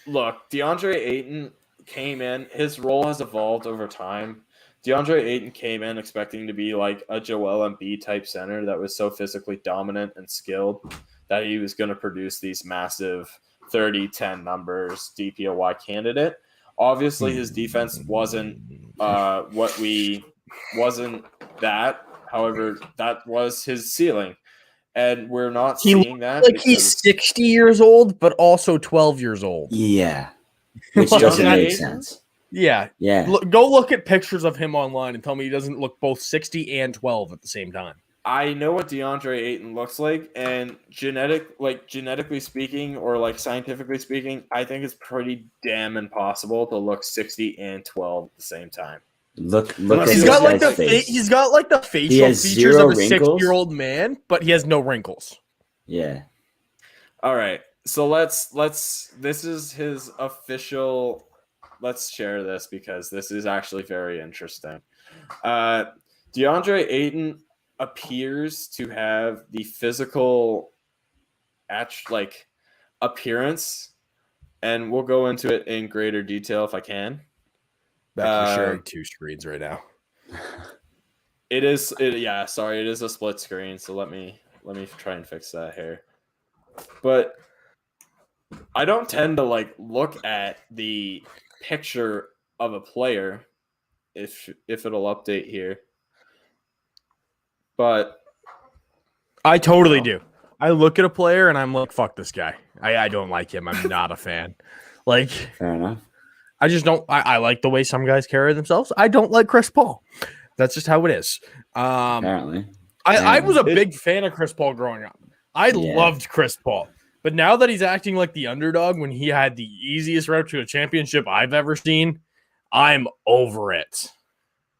[SPEAKER 3] Look, DeAndre Ayton came in. His role has evolved over time. DeAndre Ayton came in expecting to be like a Joel Embiid type center that was so physically dominant and skilled that he was going to produce these massive 30-10 numbers DPOY candidate. Obviously, his defense wasn't wasn't that. However, that was his ceiling. And we're not seeing that.
[SPEAKER 1] Like he's 60 years old, but also 12 years old.
[SPEAKER 2] Yeah. Which doesn't make sense.
[SPEAKER 1] Yeah. Go look at pictures of him online and tell me he doesn't look both 60 and 12 at the same time.
[SPEAKER 3] I know what DeAndre Ayton looks like, and genetically speaking, or like scientifically speaking, I think it's pretty damn impossible to look 60 and 12 at the same time.
[SPEAKER 2] Look
[SPEAKER 1] he's got like the he's got like the facial features of a 6-year-old man, but he has no wrinkles.
[SPEAKER 2] Yeah.
[SPEAKER 3] All right. So let's this is his official. Let's share this because this is actually very interesting. DeAndre Ayton appears to have the physical appearance, and we'll go into it in greater detail if I can.
[SPEAKER 1] You're sharing two screens right now.
[SPEAKER 3] It is a split screen, so let me try and fix that here. But I don't tend to look at the picture of a player if it'll update here. But
[SPEAKER 1] I totally do. I look at a player and I'm like, fuck this guy. I don't like him. I'm not a fan. Like,
[SPEAKER 2] Fair enough.
[SPEAKER 1] I just don't. I like the way some guys carry themselves. I don't like Chris Paul. That's just how it is.
[SPEAKER 2] Apparently.
[SPEAKER 1] I was a big fan of Chris Paul growing up. I loved Chris Paul. But now that he's acting like the underdog when he had the easiest route to a championship I've ever seen, I'm over it.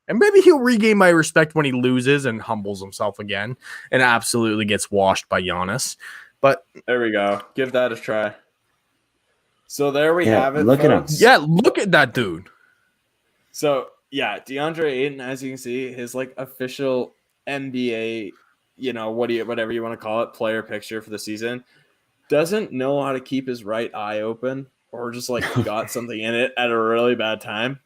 [SPEAKER 1] And maybe he'll regain my respect when he loses and humbles himself again and absolutely gets washed by Giannis. But
[SPEAKER 3] there we go. Give that a try. So there we have it.
[SPEAKER 2] Look
[SPEAKER 3] folks.
[SPEAKER 2] at him.
[SPEAKER 1] yeah, look at that dude.
[SPEAKER 3] So yeah, DeAndre Ayton, as you can see, his official NBA, whatever you want to call it, player picture for the season, doesn't know how to keep his right eye open or just got something in it at a really bad time.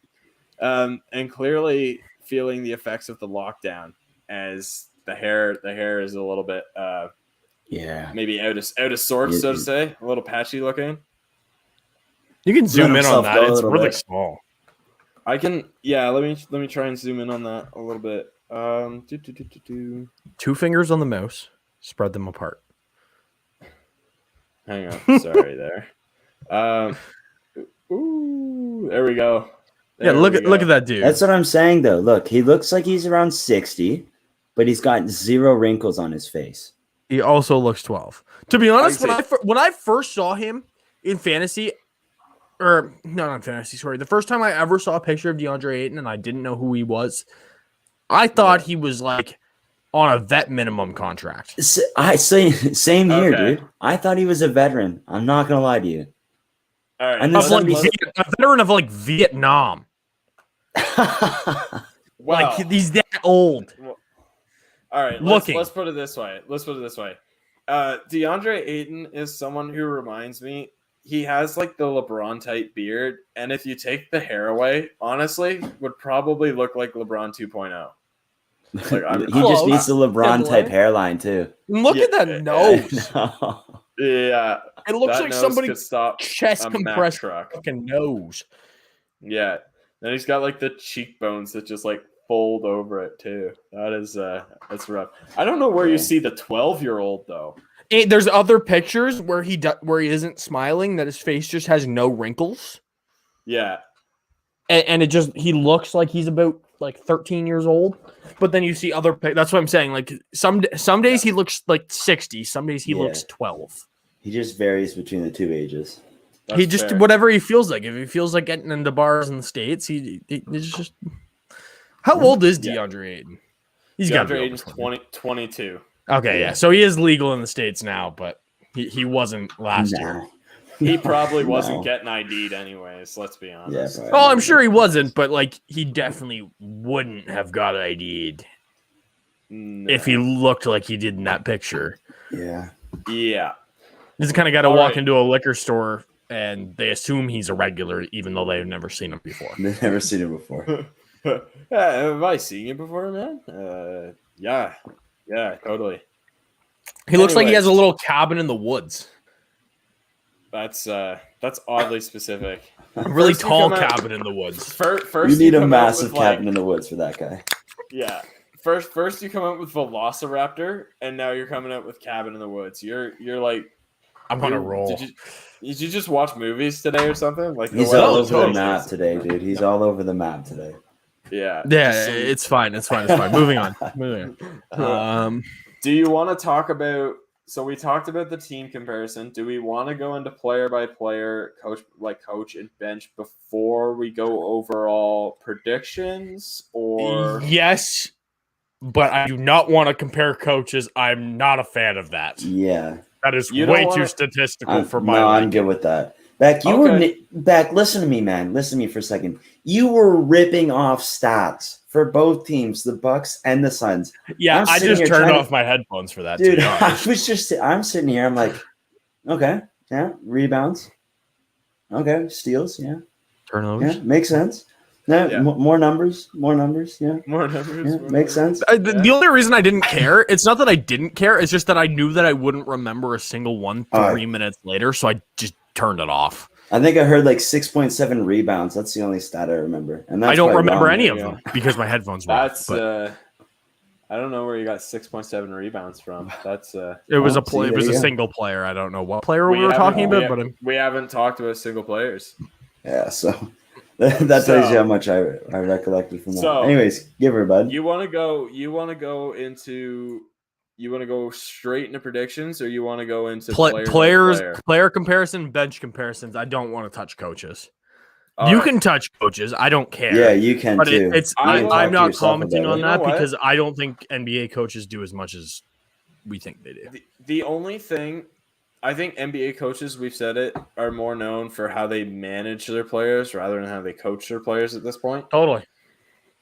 [SPEAKER 3] And clearly feeling the effects of the lockdown as the hair is a little bit maybe out of sorts, so to say, a little patchy looking.
[SPEAKER 1] You can zoom in on that. It's really small.
[SPEAKER 3] I can let me try and zoom in on that a little bit.
[SPEAKER 1] 2 fingers on the mouse, spread them apart.
[SPEAKER 3] Hang on, sorry there. There we go.
[SPEAKER 1] Look at that dude.
[SPEAKER 2] That's what I'm saying, though. Look, he looks like he's around 60, but he's got 0 wrinkles on his face.
[SPEAKER 1] He also looks 12. To be honest, when I first saw him in fantasy, or not on fantasy, sorry, the first time I ever saw a picture of DeAndre Ayton and I didn't know who he was, I thought he was on a vet minimum contract.
[SPEAKER 2] Same here, dude. I thought he was a veteran. I'm not gonna lie to you.
[SPEAKER 3] All right,
[SPEAKER 2] and
[SPEAKER 1] a veteran of Vietnam.
[SPEAKER 3] Wow.
[SPEAKER 1] He's that old.
[SPEAKER 3] All right, let's put it this way. DeAndre Ayton is someone who reminds me. He has the LeBron type beard, and if you take the hair away, honestly, would probably look like LeBron 2.0.
[SPEAKER 2] He just needs the LeBron type hairline too.
[SPEAKER 1] Look at that nose.
[SPEAKER 3] Yeah,
[SPEAKER 1] it looks like somebody
[SPEAKER 3] stop
[SPEAKER 1] chest compressed fucking nose.
[SPEAKER 3] Yeah, then he's got the cheekbones that just fold over it too. That's rough. I don't know where you see the 12-year-old though.
[SPEAKER 1] There's other pictures where he isn't smiling, that his face just has no wrinkles.
[SPEAKER 3] Yeah,
[SPEAKER 1] and he looks like he's about 13 years old. But then you see other that's what I'm saying. Some days he looks 60, some days he looks 12.
[SPEAKER 2] He just varies between the two ages.
[SPEAKER 3] That's
[SPEAKER 1] he just fair. Whatever he feels like. If he feels like getting into bars in the States, he's just. How old is DeAndre Ayton?
[SPEAKER 3] He's got Ayton's 22.
[SPEAKER 1] Okay, yeah. So he is legal in the States now, but he wasn't last year.
[SPEAKER 3] He probably wasn't getting ID'd anyways, let's be honest.
[SPEAKER 2] Yeah,
[SPEAKER 1] I'm sure he wasn't, but he definitely wouldn't have got ID'd if he looked like he did in that picture.
[SPEAKER 2] Yeah.
[SPEAKER 3] Yeah.
[SPEAKER 1] He's the kind of guy to walk into a liquor store and they assume he's a regular, even though they've never seen him before.
[SPEAKER 2] They've never seen him before.
[SPEAKER 3] Have I seen you before, man? Yeah, totally.
[SPEAKER 1] He looks like he has a little cabin in the woods.
[SPEAKER 3] That's oddly specific.
[SPEAKER 1] A really tall cabin in the woods.
[SPEAKER 3] First
[SPEAKER 2] you need a massive cabin in the woods for that guy.
[SPEAKER 3] Yeah. First you come up with Velociraptor, and now you're coming up with cabin in the woods. You're
[SPEAKER 1] I'm on a roll.
[SPEAKER 3] Did you just watch movies today or something?
[SPEAKER 2] He's all over the map today, dude. He's all over the map today.
[SPEAKER 3] Yeah.
[SPEAKER 1] Yeah, it's fine. Moving on.
[SPEAKER 3] Do you want to talk about? So we talked about the team comparison. Do we want to go into player by player, coach and bench before we go overall predictions? Or
[SPEAKER 1] yes, but I do not want to compare coaches. I'm not a fan of that.
[SPEAKER 2] Yeah,
[SPEAKER 1] that is way too statistical for my.
[SPEAKER 2] No, I'm good with that. Beck, Beck, listen to me, man. Listen to me for a second. You were ripping off stats for both teams, the Bucks and the Suns.
[SPEAKER 1] Yeah, I just turned off my headphones for that.
[SPEAKER 2] Dude, I'm sitting here. I'm like, okay, yeah, rebounds. Okay, steals, yeah.
[SPEAKER 1] Turnovers.
[SPEAKER 2] Yeah, makes sense. No, yeah. More numbers. Yeah.
[SPEAKER 3] More numbers.
[SPEAKER 2] Yeah, makes sense.
[SPEAKER 1] The only reason I didn't care, it's not that I didn't care, it's just that I knew that I wouldn't remember a single one 3 minutes later, so I just turned it off.
[SPEAKER 2] I think I heard like 6.7 rebounds. That's the only stat I remember. And that's
[SPEAKER 1] I don't remember any of them because my headphones were
[SPEAKER 3] off. I don't know where you got 6.7 rebounds from. That's
[SPEAKER 1] it was a single player. I don't know what player we were talking about, but
[SPEAKER 3] we haven't talked about single players.
[SPEAKER 2] Yeah, so that tells you how much I recollected from that. So, anyways, give her, bud.
[SPEAKER 3] You want to go straight into predictions, or you want to go into
[SPEAKER 1] player comparison, bench comparisons? I don't want to touch coaches. You can touch coaches. I don't care.
[SPEAKER 2] Yeah, you can but too.
[SPEAKER 1] I'm not commenting on that because I don't think NBA coaches do as much as we think they do.
[SPEAKER 3] The only thing, I think NBA coaches, we've said it, are more known for how they manage their players rather than how they coach their players at this point.
[SPEAKER 1] Totally.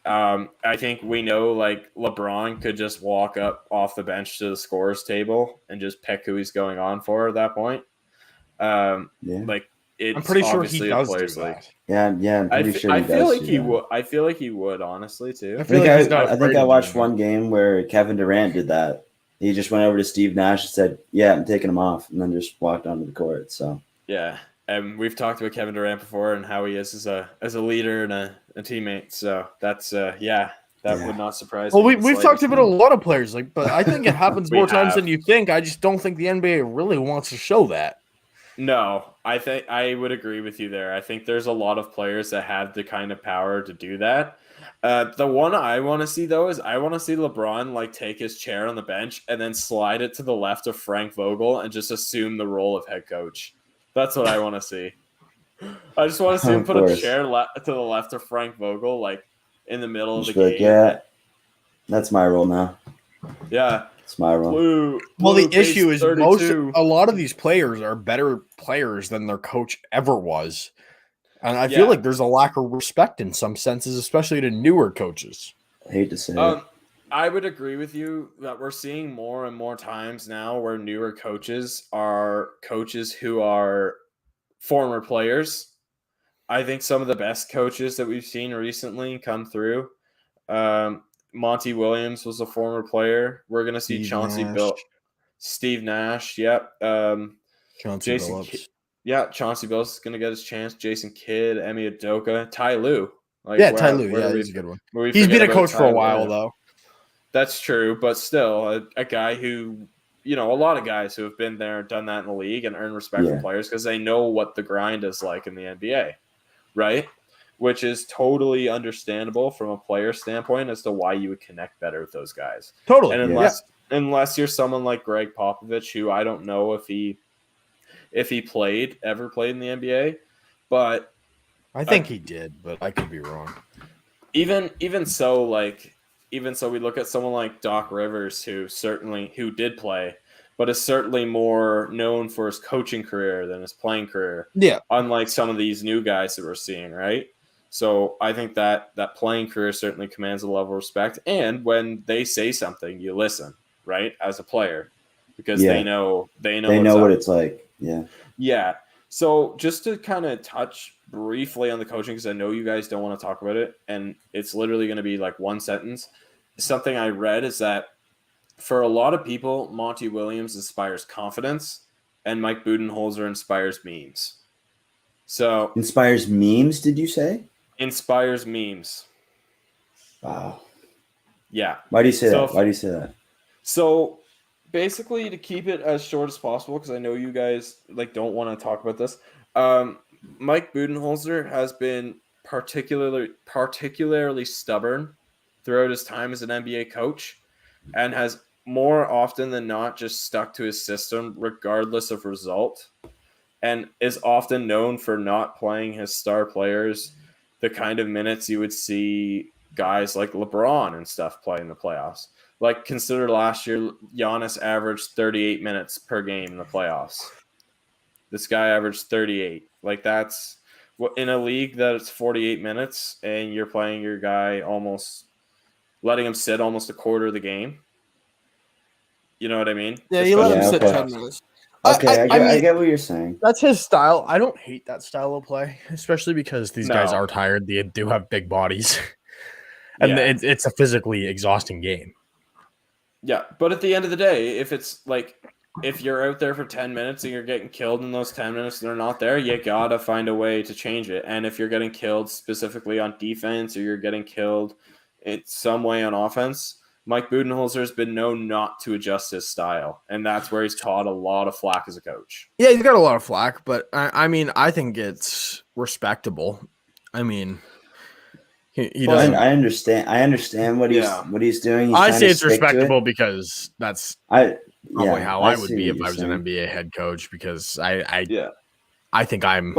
[SPEAKER 3] I think we know like LeBron could just walk up off the bench to the scorer's table and just pick who he's going on for at that point. I'm
[SPEAKER 1] pretty sure he does do that.
[SPEAKER 2] Yeah, I'm pretty sure he does.
[SPEAKER 3] I feel like he would, honestly, too.
[SPEAKER 2] I think I watched one game where Kevin Durant did that. He just went over to Steve Nash and said, "Yeah, I'm taking him off," and then just walked onto the court. So
[SPEAKER 3] yeah, and we've talked about Kevin Durant before and how he is as a leader and a teammate. So that's would not surprise me.
[SPEAKER 1] Well, we've talked about a lot of players, but I think it happens more times than you think. I just don't think the NBA really wants to show that.
[SPEAKER 3] No, I think I would agree with you there. I think there's a lot of players that have the kind of power to do that. The one I want to see, though, is I want to see LeBron take his chair on the bench and then slide it to the left of Frank Vogel and just assume the role of head coach. That's what I want to see. I just want to see him put a chair to the left of Frank Vogel, in the middle of the game.
[SPEAKER 2] Yeah, that's my role now.
[SPEAKER 3] Yeah.
[SPEAKER 2] It's my role.
[SPEAKER 1] Well, the issue is a lot of these players are better players than their coach ever was. And I feel like there's a lack of respect in some senses, especially to newer coaches.
[SPEAKER 2] I hate to say it.
[SPEAKER 3] I would agree with you that we're seeing more and more times now where newer coaches are coaches who are former players. I think some of the best coaches that we've seen recently come through. Monty Williams was a former player. We're going to see Steve Nash. Yep.
[SPEAKER 1] Chauncey Billups.
[SPEAKER 3] Chauncey Billups is going to get his chance. Jason Kidd, Emi Udoka, Ty Lue.
[SPEAKER 1] Ty Lue. Yeah, he's a good one. He's been a coach for a while, though.
[SPEAKER 3] That's true, but still, a guy who, a lot of guys who have been there and done that in the league and earn respect from players because they know what the grind is like in the NBA, right? Which is totally understandable from a player standpoint as to why you would connect better with those guys.
[SPEAKER 1] Totally.
[SPEAKER 3] And unless you're someone like Greg Popovich, who I don't know if he ever played in the NBA, but
[SPEAKER 1] I think he did, but I could be wrong.
[SPEAKER 3] Even so, we look at someone like Doc Rivers, who did play, but is certainly more known for his coaching career than his playing career.
[SPEAKER 1] Yeah.
[SPEAKER 3] Unlike some of these new guys that we're seeing, right? So I think that playing career certainly commands a level of respect. And when they say something, you listen, right? As a player, because they know what
[SPEAKER 2] it's like. Yeah.
[SPEAKER 3] Yeah. So just to kind of touch briefly on the coaching, because I know you guys don't want to talk about it, and it's literally going to be one sentence. Something I read is that for a lot of people, Monty Williams inspires confidence, and Mike Budenholzer inspires memes. So
[SPEAKER 2] inspires memes, did you say?
[SPEAKER 3] Inspires memes.
[SPEAKER 2] Wow.
[SPEAKER 3] Yeah.
[SPEAKER 2] Why do you say that?
[SPEAKER 3] So basically, to keep it as short as possible, because I know you guys don't want to talk about this. Mike Budenholzer has been particularly stubborn throughout his time as an NBA coach, and has more often than not just stuck to his system regardless of result, and is often known for not playing his star players the kind of minutes you would see guys like LeBron and stuff play in the playoffs. Consider last year, Giannis averaged 38 minutes per game in the playoffs. This guy averaged 38. Like that's in a league that it's 48 minutes and you're playing your guy almost letting him sit almost a quarter of the game. You know what I mean?
[SPEAKER 1] Yeah, you let him sit
[SPEAKER 2] okay.
[SPEAKER 1] 10 minutes.
[SPEAKER 2] Okay, I get what you're saying.
[SPEAKER 1] That's his style. I don't hate that style of play, especially because these guys are tired. They do have big bodies. And it's a physically exhausting game.
[SPEAKER 3] Yeah, but at the end of the day, if it's like if you're out there for 10 minutes and you're getting killed in those 10 minutes and they're not there, you gotta find a way to change it. And if you're getting killed specifically on defense or you're getting killed in some way on offense, Mike Budenholzer has been known not to adjust his style. And that's where he's caught a lot of flack as a coach.
[SPEAKER 1] Yeah, he's got a lot of flack, but I mean, I think it's respectable. I mean, he doesn't.
[SPEAKER 2] I understand what he's doing.
[SPEAKER 1] I say it's respectable because that's probably how I would be if I was an NBA head coach, because I think I'm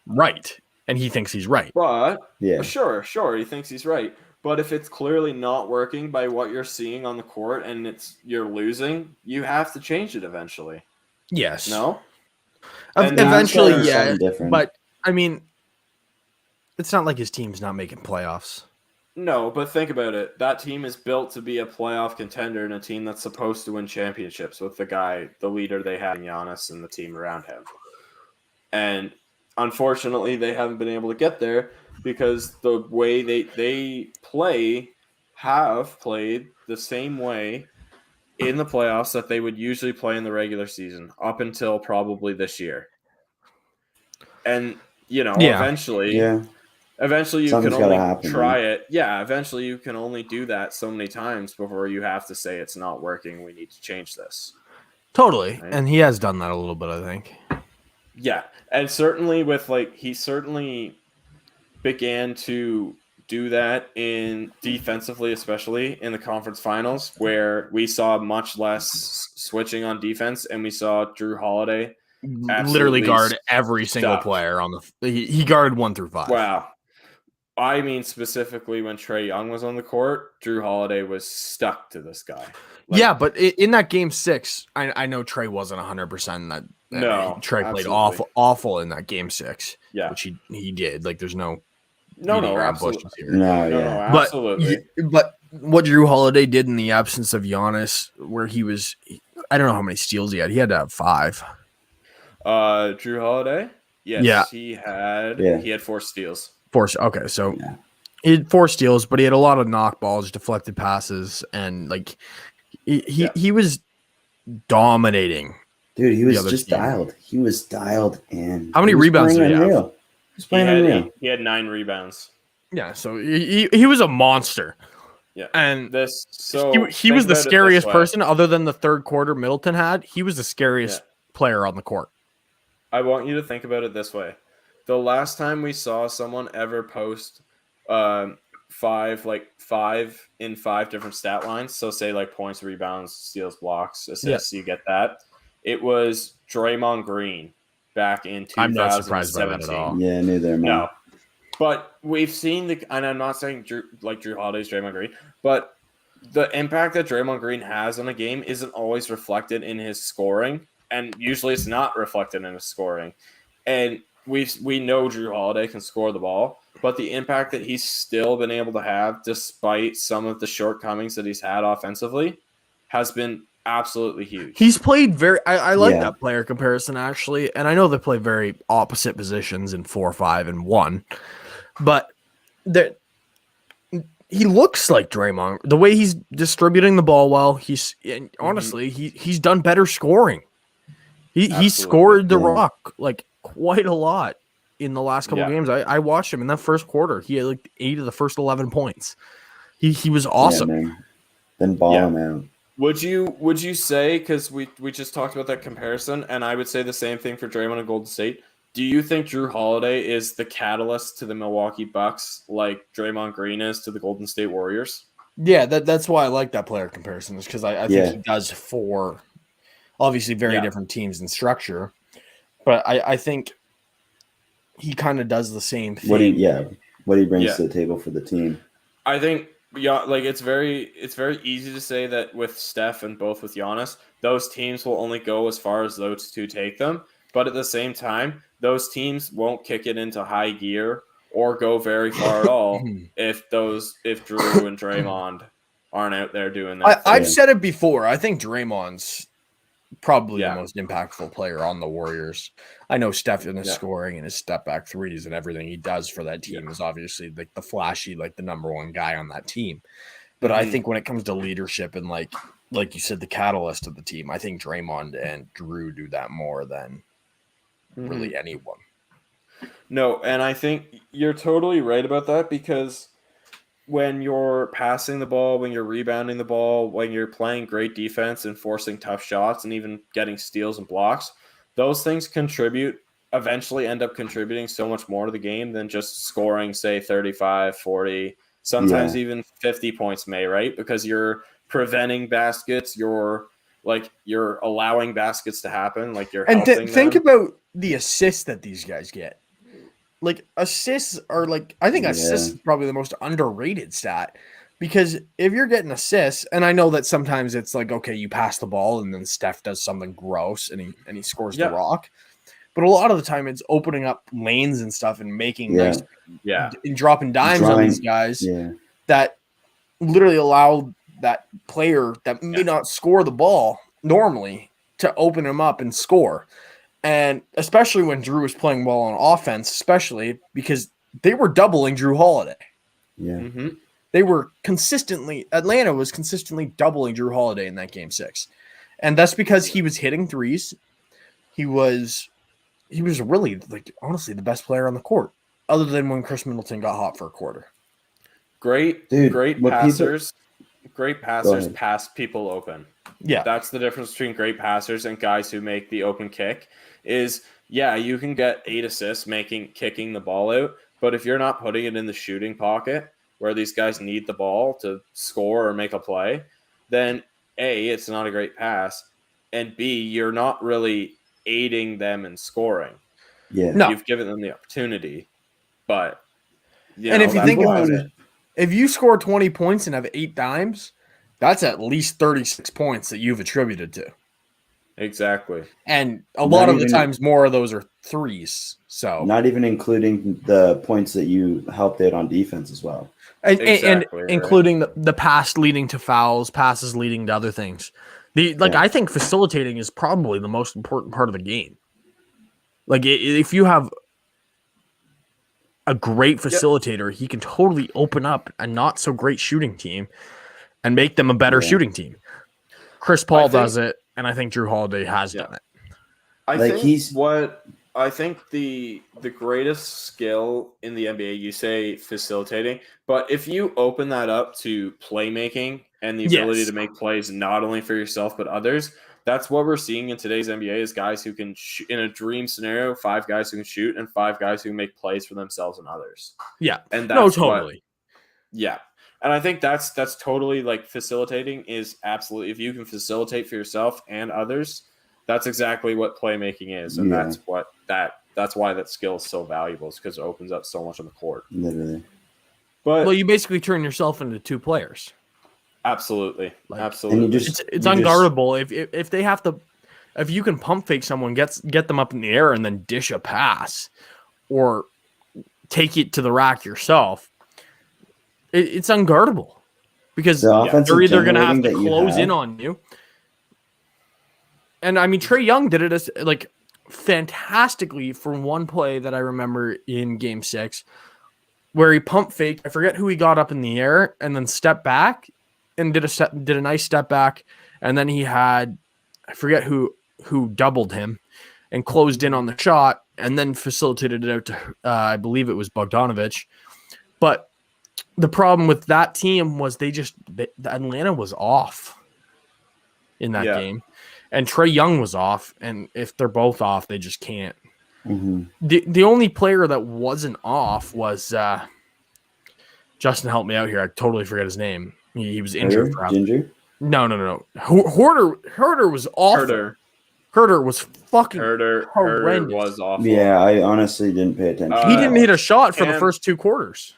[SPEAKER 1] right and he thinks he's right.
[SPEAKER 3] But sure, he thinks he's right. But if it's clearly not working by what you're seeing on the court and you're losing, you have to change it eventually.
[SPEAKER 1] Yes.
[SPEAKER 3] No?
[SPEAKER 1] Eventually, yeah. But I mean, it's not like his team's not making playoffs.
[SPEAKER 3] No, but think about it. That team is built to be a playoff contender and a team that's supposed to win championships with the leader they had in Giannis and the team around him. And unfortunately, they haven't been able to get there because the way they have played the same way in the playoffs that they would usually play in the regular season up until probably this year. And, eventually you
[SPEAKER 2] Something's
[SPEAKER 3] can only
[SPEAKER 2] happen,
[SPEAKER 3] try it. Yeah, eventually you can only do that so many times before you have to say it's not working. We need to change this.
[SPEAKER 1] Totally. Right? And he has done that a little bit, I think.
[SPEAKER 3] Yeah. And certainly he certainly began to do that in defensively, especially in the conference finals, where we saw much less switching on defense and we saw Jrue Holiday
[SPEAKER 1] literally guard every single player on he guarded 1 through 5.
[SPEAKER 3] Wow. I mean, specifically when Trae Young was on the court, Jrue Holiday was stuck to this guy.
[SPEAKER 1] But in that game 6, I know Trae wasn't 100%. That Trae played awful in that game 6.
[SPEAKER 3] Yeah,
[SPEAKER 1] which he did. Like, there's no
[SPEAKER 3] absolutely.
[SPEAKER 1] Absolutely. But what Jrue Holiday did in the absence of Giannis, where he was, I don't know how many steals he had. He had to have 5.
[SPEAKER 3] Jrue Holiday. Yes,
[SPEAKER 1] yeah.
[SPEAKER 3] He had 4 steals.
[SPEAKER 1] Okay, so he had 4 steals, but he had a lot of knock balls, deflected passes, and like he was dominating.
[SPEAKER 2] Dude, he was just dialed. He was dialed in.
[SPEAKER 1] How many rebounds did he have?
[SPEAKER 3] He had 9 rebounds.
[SPEAKER 1] Yeah, so he was a monster.
[SPEAKER 3] Yeah,
[SPEAKER 1] and
[SPEAKER 3] he
[SPEAKER 1] was the scariest person other than the third quarter Middleton had. He was the scariest player on the court.
[SPEAKER 3] I want you to think about it this way. The last time we saw someone ever post 5 in 5 different stat lines, so say like points, rebounds, steals, blocks, assists, you get that. It was Draymond Green back in 2017.
[SPEAKER 1] I'm not surprised by that at all.
[SPEAKER 2] Yeah, neither am I.
[SPEAKER 3] No. But we've seen and I'm not saying Jrue Holiday's Draymond Green, but the impact that Draymond Green has on a game isn't always reflected in his scoring, and usually it's not reflected in his scoring. And we know Jrue Holiday can score the ball, but the impact that he's still been able to have, despite some of the shortcomings that he's had offensively, has been absolutely huge.
[SPEAKER 1] He's played very. I like that player comparison actually, and I know they play very opposite positions in 4, 5, and 1, but he looks like Draymond. The way he's distributing the ball well, honestly he's done better scoring. He scored the rock like quite a lot in the last couple games. I watched him in that first quarter. He had like 8 of the first 11 points. He was awesome.
[SPEAKER 2] Yeah, then balling out.
[SPEAKER 3] Would you say, because we just talked about that comparison, and I would say the same thing for Draymond and Golden State. Do you think Jrue Holiday is the catalyst to the Milwaukee Bucks like Draymond Green is to the Golden State Warriors?
[SPEAKER 1] Yeah, that's why I like that player comparison, is because I think he does for obviously very different teams in structure. But I think he kind of does the same thing.
[SPEAKER 2] What he brings to the table for the team.
[SPEAKER 3] I think it's very easy to say that with Steph and both with Giannis, those teams will only go as far as those two take them. But at the same time, those teams won't kick it into high gear or go very far at all if Drew and Draymond aren't out there doing that.
[SPEAKER 1] I've said it before. I think Draymond's probably the most impactful player on the Warriors. I know Steph in his scoring and his step back threes and everything he does for that team is obviously like the flashy, like the number one guy on that team. But I think when it comes to leadership and like you said, the catalyst of the team, I think Draymond and Drew do that more than really anyone.
[SPEAKER 3] No, and I think you're totally right about that, because when you're passing the ball, when you're rebounding the ball, when you're playing great defense and forcing tough shots and even getting steals and blocks, those things eventually end up contributing so much more to the game than just scoring, say, 35, 40, sometimes even 50 points, right? Because you're preventing baskets, you're allowing baskets to happen, like you're helping them.
[SPEAKER 1] Think about the assists that these guys get. Like assists are I think assists is probably the most underrated stat, because if you're getting assists, and I know that sometimes it's like, okay, you pass the ball and then Steph does something gross and he scores the rock. But a lot of the time it's opening up lanes and stuff and making nice, and dropping dimes on these guys that literally allow that player that may not score the ball normally to open him up and score. And especially when Drew was playing well on offense, especially because they were doubling Drew Holiday.
[SPEAKER 2] Yeah.
[SPEAKER 1] They were Atlanta was consistently doubling Drew Holiday in that game 6. And that's because he was hitting threes. He was really, honestly, the best player on the court, other than when Chris Middleton got hot for a quarter.
[SPEAKER 3] Great passers. Great passers pass people open.
[SPEAKER 1] Yeah.
[SPEAKER 3] That's the difference between great passers and guys who make the open kick is, you can get 8 assists kicking the ball out, but if you're not putting it in the shooting pocket where these guys need the ball to score or make a play, then A, it's not a great pass, and B, you're not really aiding them in scoring.
[SPEAKER 2] Yeah.
[SPEAKER 1] No.
[SPEAKER 3] You've given them the opportunity, but
[SPEAKER 1] if you think about it, if you score 20 points and have 8 dimes, that's at least 36 points that you've attributed to.
[SPEAKER 3] Exactly.
[SPEAKER 1] And a lot of the times more of those are threes. So
[SPEAKER 2] not even including the points that you helped out on defense as well.
[SPEAKER 1] And including the pass leading to fouls, passes leading to other things. I think facilitating is probably the most important part of the game. Like if you have a great facilitator, he can totally open up a not so great shooting team and make them a better shooting team. Chris Paul does it, and I think Drew Holiday has done it.
[SPEAKER 3] I think the greatest skill in the NBA, you say facilitating, but if you open that up to playmaking and the ability to make plays not only for yourself but others, that's what we're seeing in today's NBA is guys who can in a dream scenario, 5 guys who can shoot and 5 guys who make plays for themselves and others.
[SPEAKER 1] Yeah.
[SPEAKER 3] And that's
[SPEAKER 1] totally.
[SPEAKER 3] And I think that's totally facilitating is absolutely, if you can facilitate for yourself and others, that's exactly what playmaking is. And that's why that skill is so valuable, is because it opens up so much on the court.
[SPEAKER 2] Literally.
[SPEAKER 3] But
[SPEAKER 1] you basically turn yourself into 2 players.
[SPEAKER 3] Absolutely.
[SPEAKER 2] Absolutely. And
[SPEAKER 1] it's unguardable. If they have to, if you can pump fake someone, get them up in the air and then dish a pass or take it to the rack yourself, it's unguardable because they're either going to have to close in on you. And I mean, Trae Young did it fantastically for one play that I remember in Game 6, where he pump faked. I forget who he got up in the air and then stepped back and did a nice step back, and then he had, I forget who doubled him and closed in on the shot, and then facilitated it out to I believe it was Bogdanović. But the problem with that team was Atlanta was off in that game. And Trae Young was off, and if they're both off, they just can't.
[SPEAKER 2] Mm-hmm.
[SPEAKER 1] The only player that wasn't off was Justin. Help me out here. I totally forget his name. He was injured.
[SPEAKER 2] Ginger?
[SPEAKER 1] No. Herder was awful. Herder was fucking horrendous.
[SPEAKER 3] Herder was awful.
[SPEAKER 2] Yeah, I honestly didn't pay attention.
[SPEAKER 1] He didn't hit a shot for the first 2 quarters.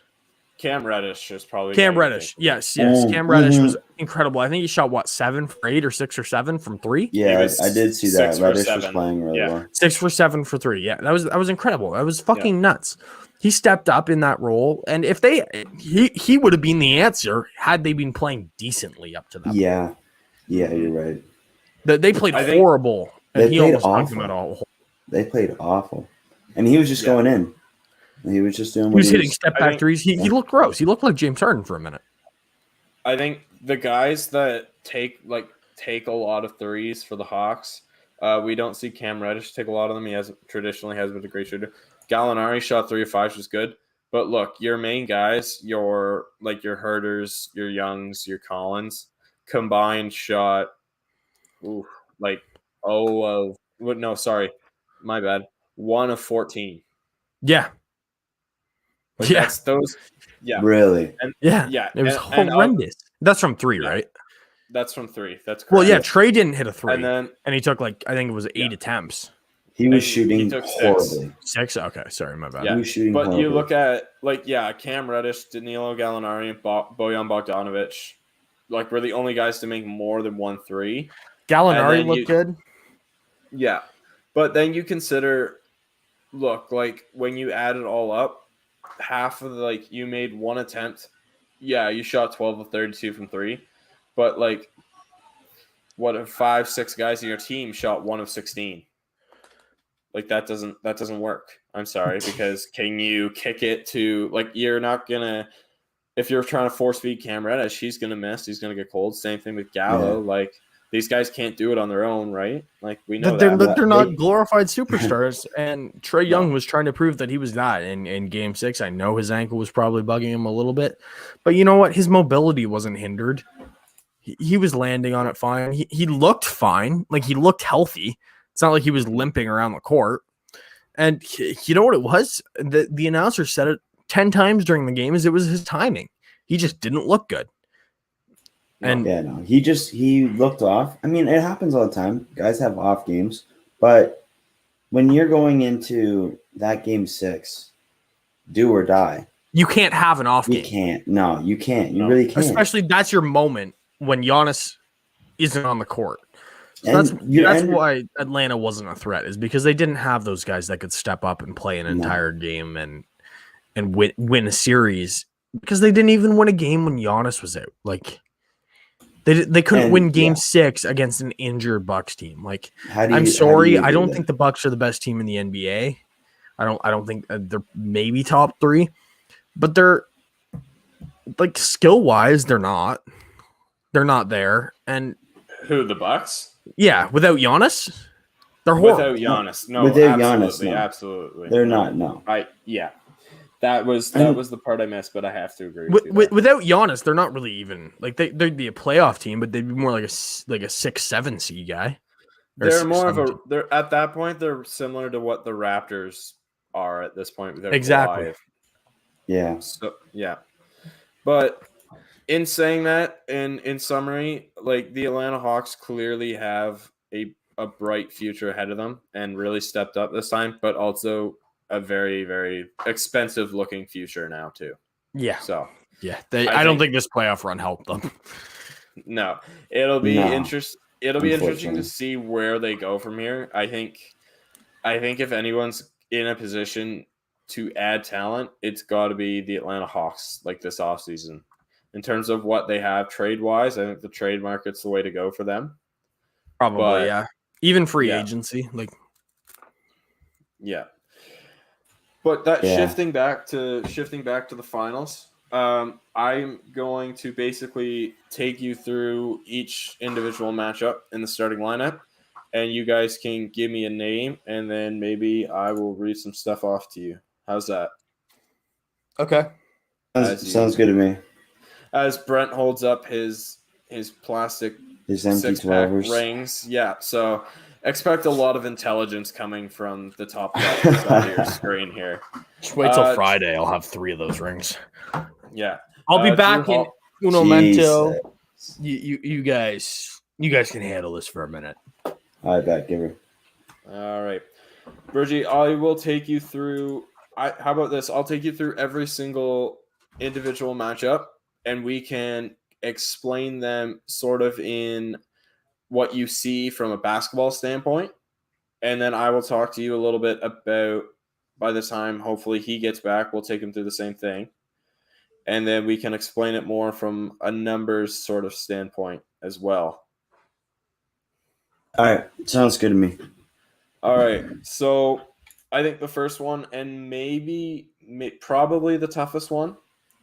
[SPEAKER 3] Cam Reddish is probably
[SPEAKER 1] Cam Reddish. Yes. Cam Reddish was incredible. I think he shot what 7 for 8 or 6 or 7 from 3.
[SPEAKER 2] Yeah, I did see that.
[SPEAKER 3] 6 for
[SPEAKER 2] Reddish was
[SPEAKER 3] 7.
[SPEAKER 2] playing really well.
[SPEAKER 1] 6 for 7 for 3. Yeah, that was incredible. That was fucking nuts. He stepped up in that role, and if he would have been the answer had they been playing decently up to that.
[SPEAKER 2] Yeah, you're right.
[SPEAKER 1] They played horrible, and he almost knocked them out all.
[SPEAKER 2] They played awful, and he was just going in. He was just doing.
[SPEAKER 1] He was hitting step back threes. He looked gross. He looked like James Harden for a minute.
[SPEAKER 3] I think the guys that take a lot of threes for the Hawks, we don't see Cam Reddish take a lot of them. He traditionally has been a great shooter. Gallinari shot 3 of 5, which is good. But look, your main guys, your Herders, your Youngs, your Collins, combined shot, my bad, 1 of 14.
[SPEAKER 1] Yeah.
[SPEAKER 3] That's those. Yeah.
[SPEAKER 2] Really?
[SPEAKER 3] And,
[SPEAKER 1] yeah. It was horrendous. That's from 3, right?
[SPEAKER 3] That's from 3. That's correct.
[SPEAKER 1] Well, yeah. Trey didn't hit a 3,
[SPEAKER 3] and
[SPEAKER 1] he took I think it was 8 attempts.
[SPEAKER 2] He was shooting horribly.
[SPEAKER 1] 6? Okay, sorry, my bad.
[SPEAKER 2] He was shooting
[SPEAKER 3] but
[SPEAKER 2] horribly.
[SPEAKER 3] you look at Cam Reddish, Danilo Gallinari, and Bojan Bogdanovic, we're the only guys to make more than 1 3.
[SPEAKER 1] Gallinari looked good.
[SPEAKER 3] Yeah, but then you consider, when you add it all up, half of you made 1 attempt. Yeah, you shot 12 of 32 from 3, but what if 5-6 guys in your team shot 1 of 16? That doesn't work. I'm sorry, because can you kick it to you're not gonna, if you're trying to force feed Cam Reddish, he's gonna miss, he's gonna get cold. Same thing with Gallo.
[SPEAKER 2] Yeah.
[SPEAKER 3] These guys can't do it on their own, right? We know
[SPEAKER 1] they're
[SPEAKER 3] that.
[SPEAKER 1] not glorified superstars, and Trey Young was trying to prove that he was not in Game 6. I know his ankle was probably bugging him a little bit, but you know what? His mobility wasn't hindered. He was landing on it fine. He looked fine. He looked healthy. It's not like he was limping around the court. And you know what it was? The announcer said it 10 times during the game, it was his timing. He just didn't look good. And
[SPEAKER 2] he looked off. I mean, it happens all the time. Guys have off games, but when you're going into that Game 6, do or die.
[SPEAKER 1] You can't have an off game.
[SPEAKER 2] You can't. No, you can't. You really can't.
[SPEAKER 1] Especially that's your moment when Giannis isn't on the court. So that's why Atlanta wasn't a threat, is because they didn't have those guys that could step up and play an entire game and win a series, because they didn't even win a game when Giannis was out. They couldn't win Game 6 against an injured Bucks team. I'm sorry, I don't think the Bucks are the best team in the NBA. I don't think they're maybe top 3, but they're skill wise, they're not there. And
[SPEAKER 3] who, the Bucks?
[SPEAKER 1] Yeah, without Giannis, they're horrible.
[SPEAKER 3] Without Giannis, no.
[SPEAKER 2] Without
[SPEAKER 3] Giannis,
[SPEAKER 2] no.
[SPEAKER 3] Absolutely,
[SPEAKER 2] they're not. No,
[SPEAKER 3] that was the part I missed, but I have to agree with you.
[SPEAKER 1] Without Giannis, they're not really even they'd be a playoff team, but they'd be more like a 6-7 seed guy.
[SPEAKER 3] They're more of a. They're at that point. They're similar to what the Raptors are at this point.
[SPEAKER 1] Exactly.
[SPEAKER 3] Kawhi.
[SPEAKER 2] Yeah.
[SPEAKER 3] So but. In saying that, and in summary, the Atlanta Hawks clearly have a bright future ahead of them and really stepped up this time, but also a very, very expensive looking future now too.
[SPEAKER 1] Yeah.
[SPEAKER 3] So
[SPEAKER 1] I don't think this playoff run helped them.
[SPEAKER 3] No, it'll be interesting. It'll be interesting to see where they go from here. I think if anyone's in a position to add talent, it's got to be the Atlanta Hawks this offseason. In terms of what they have trade-wise, I think the trade market's the way to go for them.
[SPEAKER 1] Probably, yeah. Even free agency.
[SPEAKER 3] Yeah. But shifting back to the finals, I'm going to basically take you through each individual matchup in the starting lineup, and you guys can give me a name, and then maybe I will read some stuff off to you. How's that?
[SPEAKER 1] Okay.
[SPEAKER 2] Sounds good to me.
[SPEAKER 3] As Brent holds up his plastic
[SPEAKER 2] empty
[SPEAKER 3] 6-pack
[SPEAKER 2] 12ers
[SPEAKER 3] rings. Yeah, so expect a lot of intelligence coming from the top left side of your screen here.
[SPEAKER 1] Just wait till Friday. I'll have 3 of those rings.
[SPEAKER 3] Yeah.
[SPEAKER 1] I'll be back in uno momento. You guys can handle this for a minute.
[SPEAKER 2] All right, back, giver.
[SPEAKER 3] All right. Virgie, I will take you through how about this? I'll take you through every single individual matchup, and we can explain them sort of in what you see from a basketball standpoint. And then I will talk to you a little bit about, by the time hopefully he gets back, we'll take him through the same thing. And then we can explain it more from a numbers sort of standpoint as well.
[SPEAKER 2] All right. Sounds good to me.
[SPEAKER 3] All right. So I think the first one, and probably the toughest one,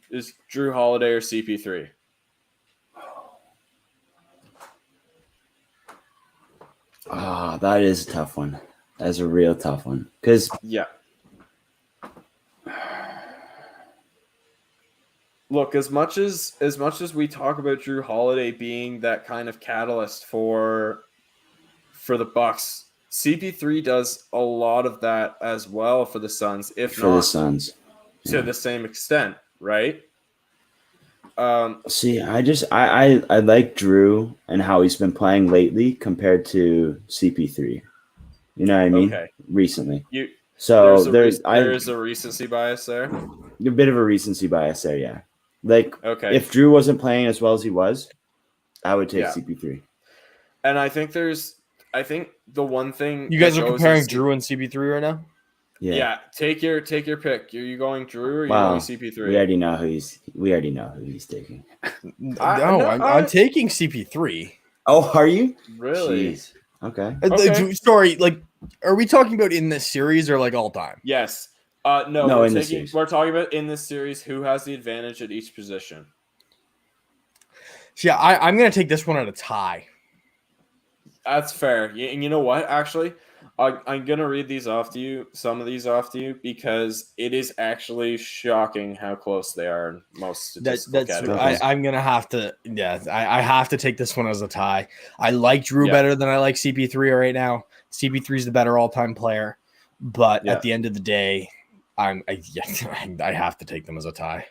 [SPEAKER 3] is Jrue Holiday or CP3.
[SPEAKER 2] That is a tough one. That's a real tough one. Because
[SPEAKER 3] look, as much as we talk about Jrue Holiday being that kind of catalyst for the Bucks, CP3 does a lot of that as well for the Suns, if
[SPEAKER 2] for
[SPEAKER 3] not
[SPEAKER 2] the Suns
[SPEAKER 3] to the same extent, right?
[SPEAKER 2] See, I like Jrue and how he's been playing lately compared to CP3. You know what I mean?
[SPEAKER 3] Okay.
[SPEAKER 2] Recently.
[SPEAKER 3] There's a recency bias there.
[SPEAKER 2] A bit of a recency bias there, yeah. Like,
[SPEAKER 3] okay,
[SPEAKER 2] if Jrue wasn't playing as well as he was, I would take CP3.
[SPEAKER 3] And I think the one thing
[SPEAKER 1] you guys are comparing Jrue and CP3 right now.
[SPEAKER 3] Yeah. Take your pick. Are you going Jrue or are you going CP3?
[SPEAKER 2] We already know who he's taking.
[SPEAKER 1] I'm taking CP3.
[SPEAKER 2] Oh, are you?
[SPEAKER 3] Really?
[SPEAKER 2] Jeez. Okay.
[SPEAKER 1] Sorry, like, are we talking about in this series or like all time?
[SPEAKER 3] Yes. No, we're talking about in this series who has the advantage at each position.
[SPEAKER 1] Yeah, I'm going to take this one at a tie.
[SPEAKER 3] That's fair. And you know what? Actually, I'm going to read some of these off to you, because it is actually shocking how close they are in most statistical categories.
[SPEAKER 1] I'm going to have to, I have to take this one as a tie. I like Jrue better than I like CP3 right now. CP3 is the better all-time player, but at the end of the day, I have to take them as a tie.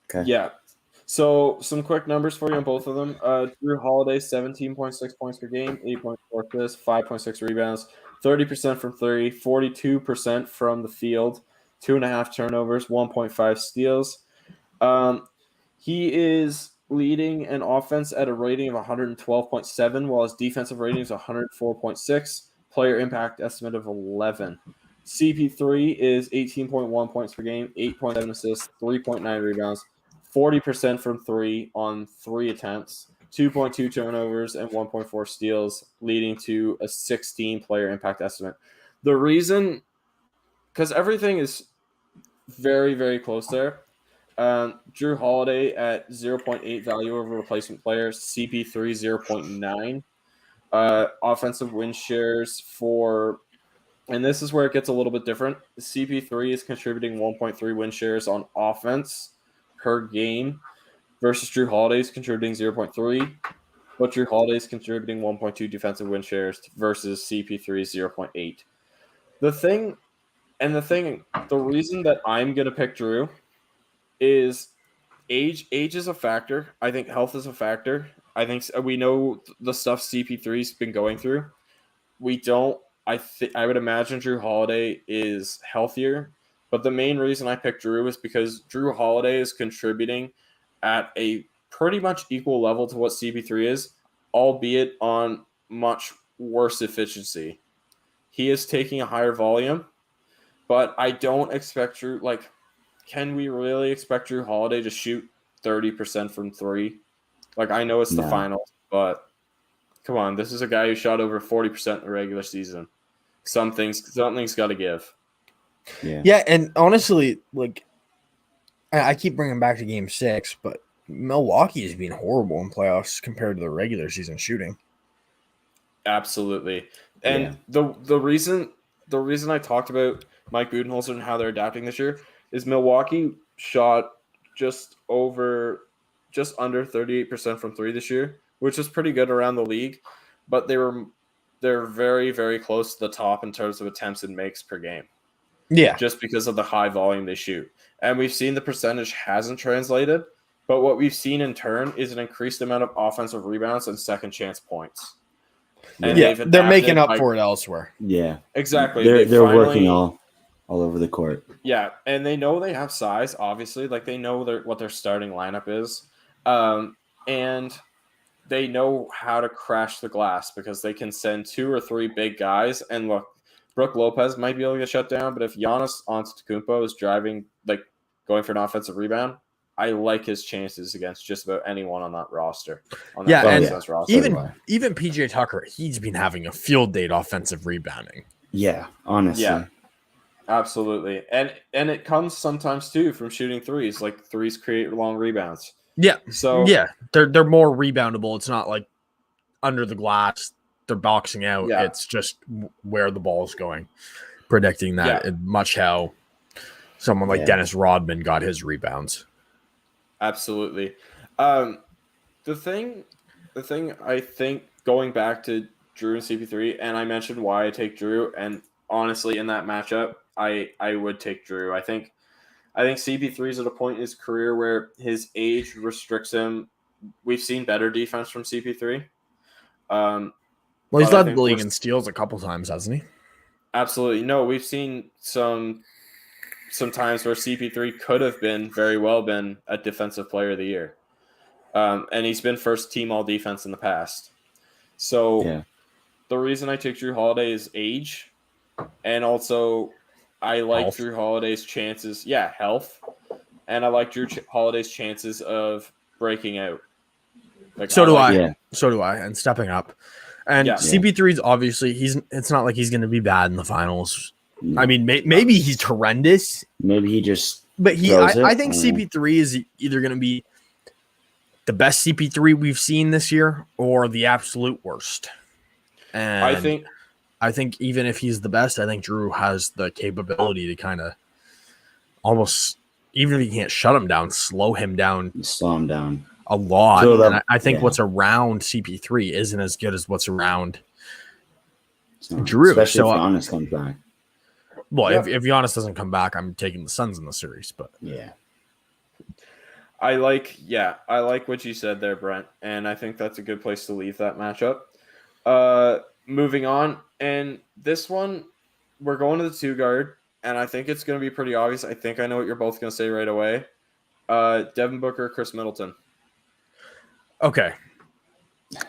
[SPEAKER 2] Okay.
[SPEAKER 3] Yeah. So some quick numbers for you on both of them. Jrue Holiday, 17.6 points per game, 8.4 assists, 5.6 rebounds, 30% from three, 42% from the field, 2.5 turnovers, 1.5 steals. He is leading an offense at a rating of 112.7, while his defensive rating is 104.6. Player impact estimate of 11. CP3 is 18.1 points per game, 8.7 assists, 3.9 rebounds, 40% from three on 3 attempts, 2.2 turnovers, and 1.4 steals, leading to a 16 player impact estimate. The reason, because everything is very, very close there. Jrue Holiday at 0.8 value over replacement players, CP3 0.9. Offensive win shares for, and this is where it gets a little bit different. CP3 is contributing 1.3 win shares on offense per game versus Jrue Holiday is contributing 0.3, but Jrue Holiday is contributing 1.2 defensive win shares versus CP3's 0.8. The reason that I'm going to pick Jrue is age is a factor. I think health is a factor. I think we know the stuff CP3's been going through. I would imagine Jrue Holiday is healthier, but the main reason I picked Jrue is because Jrue Holiday is contributing at a pretty much equal level to what CP3 is, albeit on much worse efficiency. He is taking a higher volume, but I don't expect Jrue, like, can we really expect Jrue Holiday to shoot 30% from three? Like, I know it's the finals, but come on, this is a guy who shot over 40% in the regular season. Something's got to give.
[SPEAKER 1] Yeah, and honestly, like, I keep bringing back to Game 6, but Milwaukee has been horrible in playoffs compared to the regular season shooting.
[SPEAKER 3] Absolutely, and the reason I talked about Mike Budenholzer and how they're adapting this year is Milwaukee shot just under 38% from three this year, which is pretty good around the league, but they're very, very close to the top in terms of attempts and makes per game.
[SPEAKER 1] Yeah.
[SPEAKER 3] Just because of the high volume they shoot. And we've seen the percentage hasn't translated, but what we've seen in turn is an increased amount of offensive rebounds and second chance points.
[SPEAKER 1] And they're making up for it elsewhere.
[SPEAKER 2] Yeah.
[SPEAKER 3] Exactly.
[SPEAKER 2] They're working all over the court.
[SPEAKER 3] Yeah, and they know they have size, obviously. Like, they know what their starting lineup is. And and they know how to crash the glass because they can send 2 or 3 big guys. And look, Brook Lopez might be able to get shut down, but if Giannis Antetokounmpo is going for an offensive rebound, I like his chances against just about anyone on that roster.
[SPEAKER 1] Roster. Even PJ Tucker, he's been having a field day offensive rebounding.
[SPEAKER 2] Yeah, honestly.
[SPEAKER 3] Yeah, absolutely. And it comes sometimes too from shooting threes. Like threes create long rebounds.
[SPEAKER 1] Yeah.
[SPEAKER 3] So
[SPEAKER 1] yeah, they're more reboundable. It's not like under the glass they're boxing out.
[SPEAKER 3] Yeah.
[SPEAKER 1] It's just where the ball is going. Predicting that, and much how someone like Dennis Rodman got his rebounds.
[SPEAKER 3] Absolutely. The thing I think, going back to Drew and CP3, and I mentioned why I take Drew, and honestly in that matchup, I would take Drew. I think CP3 is at a point in his career where his age restricts him. We've seen better defense from CP3.
[SPEAKER 1] Well, he's led the league in steals a couple times, hasn't he?
[SPEAKER 3] Absolutely. No, we've seen some times where CP3 could have very well been a defensive player of the year. And he's been first team all defense in the past. So the reason I take Drew Holiday is age. And also I like
[SPEAKER 1] health.
[SPEAKER 3] Drew Holiday's chances. Yeah, health. And I like Drew Holiday's chances of breaking out.
[SPEAKER 1] So do I. So do I. And stepping up. And CP3 is obviously it's not like he's going to be bad in the finals. I mean, maybe he's horrendous.
[SPEAKER 2] Maybe he just.
[SPEAKER 1] But I think CP3 is either going to be the best CP3 we've seen this year or the absolute worst. And I think even if he's the best, I think Drew has the capability to kind of almost, even if he can't shut him down, slow him down a lot. And I think what's around CP3 isn't as good as what's around Drew.
[SPEAKER 2] Especially if Giannis comes back.
[SPEAKER 1] Well, if Giannis doesn't come back, I'm taking the Suns in the series. But
[SPEAKER 3] I like what you said there, Brent, and I think that's a good place to leave that matchup. Moving on, and this one, we're going to the 2-guard, and I think it's going to be pretty obvious. I think I know what you're both going to say right away. Devin Booker, Chris Middleton.
[SPEAKER 1] Okay.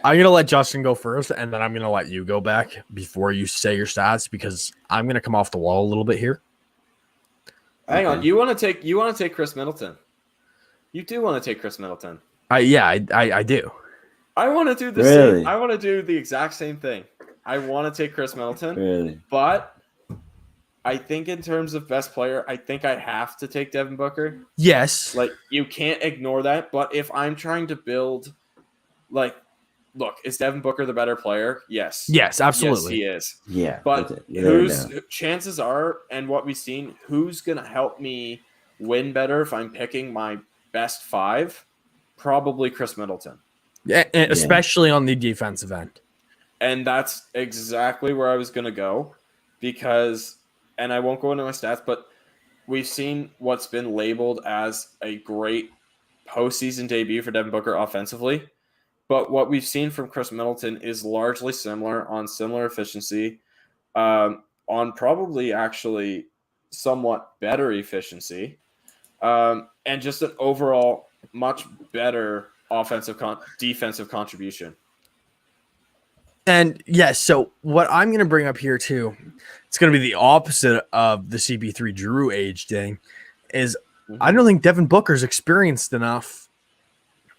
[SPEAKER 1] I'm going to let Justin go first, and then I'm going to let you go back before you say your stats, because I'm going to come off the wall a little bit here.
[SPEAKER 3] Hang on. You want to take Chris Middleton. You do want to take Chris Middleton.
[SPEAKER 1] I do.
[SPEAKER 3] I want to do the same. I want to do the exact same thing. I want to take Chris Middleton.
[SPEAKER 2] Really?
[SPEAKER 3] But I think in terms of best player, I think I have to take Devin Booker.
[SPEAKER 1] Yes.
[SPEAKER 3] Like, you can't ignore that. But if I'm trying to build, look, is Devin Booker the better player? Yes.
[SPEAKER 1] Yes, absolutely.
[SPEAKER 3] Yes, he is.
[SPEAKER 2] Yeah.
[SPEAKER 3] But chances are, and what we've seen, who's going to help me win better if I'm picking my best 5? Probably Chris Middleton.
[SPEAKER 1] Yeah, especially on the defensive end.
[SPEAKER 3] And that's exactly where I was going to go because, and I won't go into my stats, but we've seen what's been labeled as a great postseason debut for Devin Booker offensively. But what we've seen from Chris Middleton is largely similar on similar efficiency, on probably actually somewhat better efficiency, and just an overall much better defensive contribution.
[SPEAKER 1] And yes, so what I'm going to bring up here too, it's going to be the opposite of the CP3 Drew age thing, is I don't think Devin Booker's experienced enough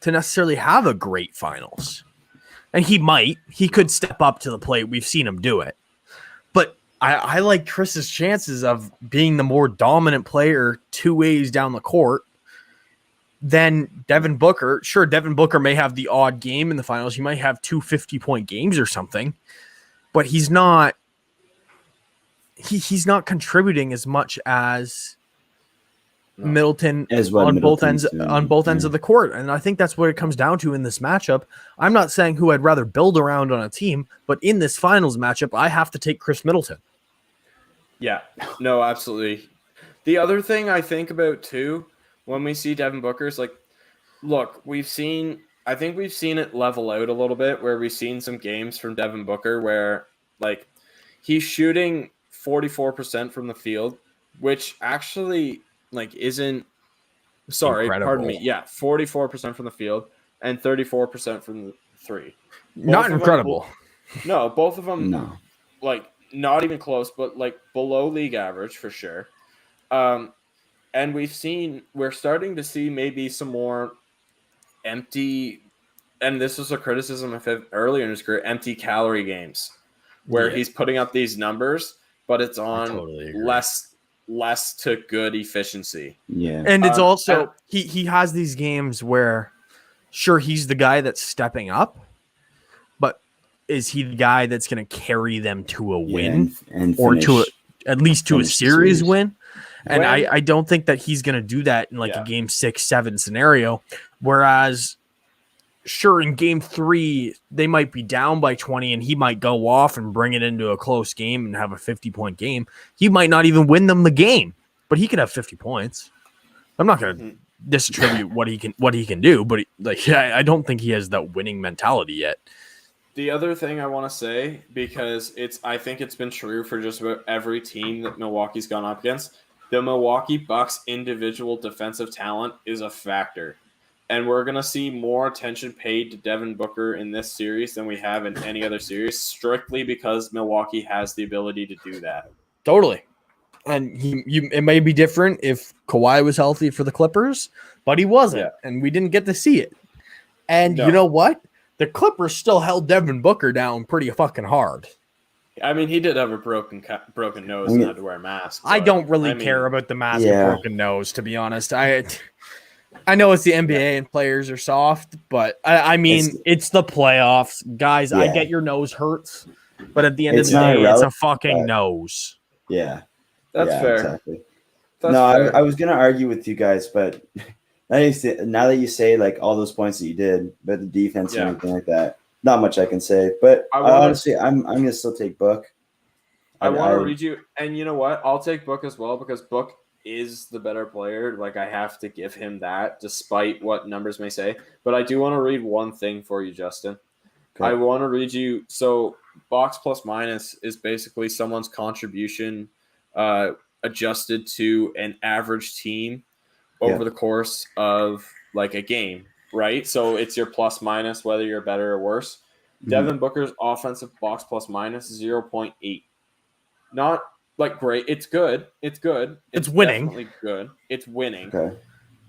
[SPEAKER 1] to necessarily have a great finals. And he could step up to the plate. We've seen him do it. But I like Chris's chances of being the more dominant player 2 ways down the court than Devin Booker. Sure, Devin Booker may have the odd game in the finals. He might have 2 50-point games or something, but he's not contributing as much as Middleton on both ends of the court. And I think that's what it comes down to in this matchup. I'm not saying who I'd rather build around on a team, but in this finals matchup, I have to take Chris Middleton.
[SPEAKER 3] Yeah, no, absolutely. The other thing I think about too, when we see Devin Booker's, like, look, I think we've seen it level out a little bit where we've seen some games from Devin Booker where, like, he's shooting 44% from the field, which actually, like, isn't, sorry,
[SPEAKER 1] incredible.
[SPEAKER 3] Pardon me. Yeah, 44% from the field. and 34% from the three.
[SPEAKER 1] Not incredible.
[SPEAKER 3] No, both of them,
[SPEAKER 2] No.
[SPEAKER 3] like, not even close, but, like, below league average for sure. And we're starting to see maybe some more empty, and this was a criticism of him earlier in his career, empty calorie games, where he's putting up these numbers, but it's on less to good efficiency.
[SPEAKER 2] Yeah.
[SPEAKER 1] And it's also he has these games where sure he's the guy that's stepping up, but is he the guy that's going to carry them to a win
[SPEAKER 2] and
[SPEAKER 1] or
[SPEAKER 2] finish,
[SPEAKER 1] to at least to a series win? And I don't think that he's going to do that in like a game 6-7 scenario. Whereas, sure, in game 3, they might be down by 20 and he might go off and bring it into a close game and have a 50-point game. He might not even win them the game, but he could have 50 points. I'm not going to distribute what he can do, but I don't think he has that winning mentality yet.
[SPEAKER 3] The other thing I want to say, because I think it's been true for just about every team that Milwaukee's gone up against, the Milwaukee Bucks individual defensive talent is a factor. And we're going to see more attention paid to Devin Booker in this series than we have in any other series, strictly because Milwaukee has the ability to do that.
[SPEAKER 1] Totally. And it may be different if Kawhi was healthy for the Clippers, but he wasn't, and we didn't get to see it. And you know what? The Clippers still held Devin Booker down pretty fucking hard.
[SPEAKER 3] I mean, he did have a broken nose and had to wear a mask.
[SPEAKER 1] I don't really care about the mask and broken nose, to be honest. I know it's the NBA and players are soft, but I mean, it's the playoffs. Guys, I get your nose hurts, but at the end of the day, it's a fucking nose.
[SPEAKER 2] Yeah.
[SPEAKER 3] That's fair.
[SPEAKER 2] Exactly. Fair. I was going to argue with you guys, but now that you say like all those points that you did, but the defense and everything like that, not much I can say. But honestly, I'm going to still take Book.
[SPEAKER 3] I want to read you, and you know what? I'll take Book as well because Book is the better player. Like, I have to give him that, despite what numbers may say. But I do want to read one thing for you, Justin. Okay. I want to read you. So, box plus minus is basically someone's contribution adjusted to an average team over the course of like a game, right? So it's your plus minus, whether you're better or worse. Devin Booker's offensive box plus minus 0.8. Not like great. It's good. It's good.
[SPEAKER 1] It's winning.
[SPEAKER 3] Definitely good. It's winning.
[SPEAKER 2] Okay.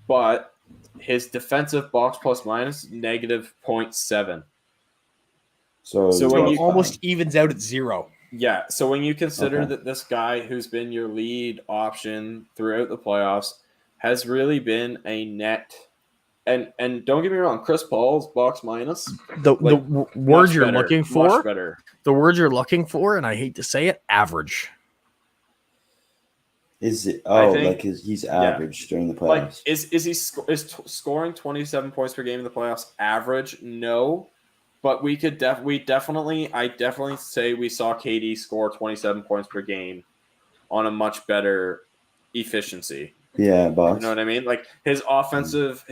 [SPEAKER 3] But his defensive box plus minus negative 0.7.
[SPEAKER 2] So
[SPEAKER 1] when you almost evens out at 0.
[SPEAKER 3] Yeah. So when you consider that this guy who's been your lead option throughout the playoffs has really been a net, and don't get me wrong, Chris Paul's box minus
[SPEAKER 1] the word you're looking for,
[SPEAKER 3] much better.
[SPEAKER 1] The word you're looking for, and I hate to say it, average.
[SPEAKER 2] Is it? Oh, like he's average during the playoffs.
[SPEAKER 3] Like is he scoring 27 points per game in the playoffs average? No, but we definitely say we saw KD score 27 points per game on a much better efficiency.
[SPEAKER 2] Yeah, box.
[SPEAKER 3] You know what I mean? Like his offensive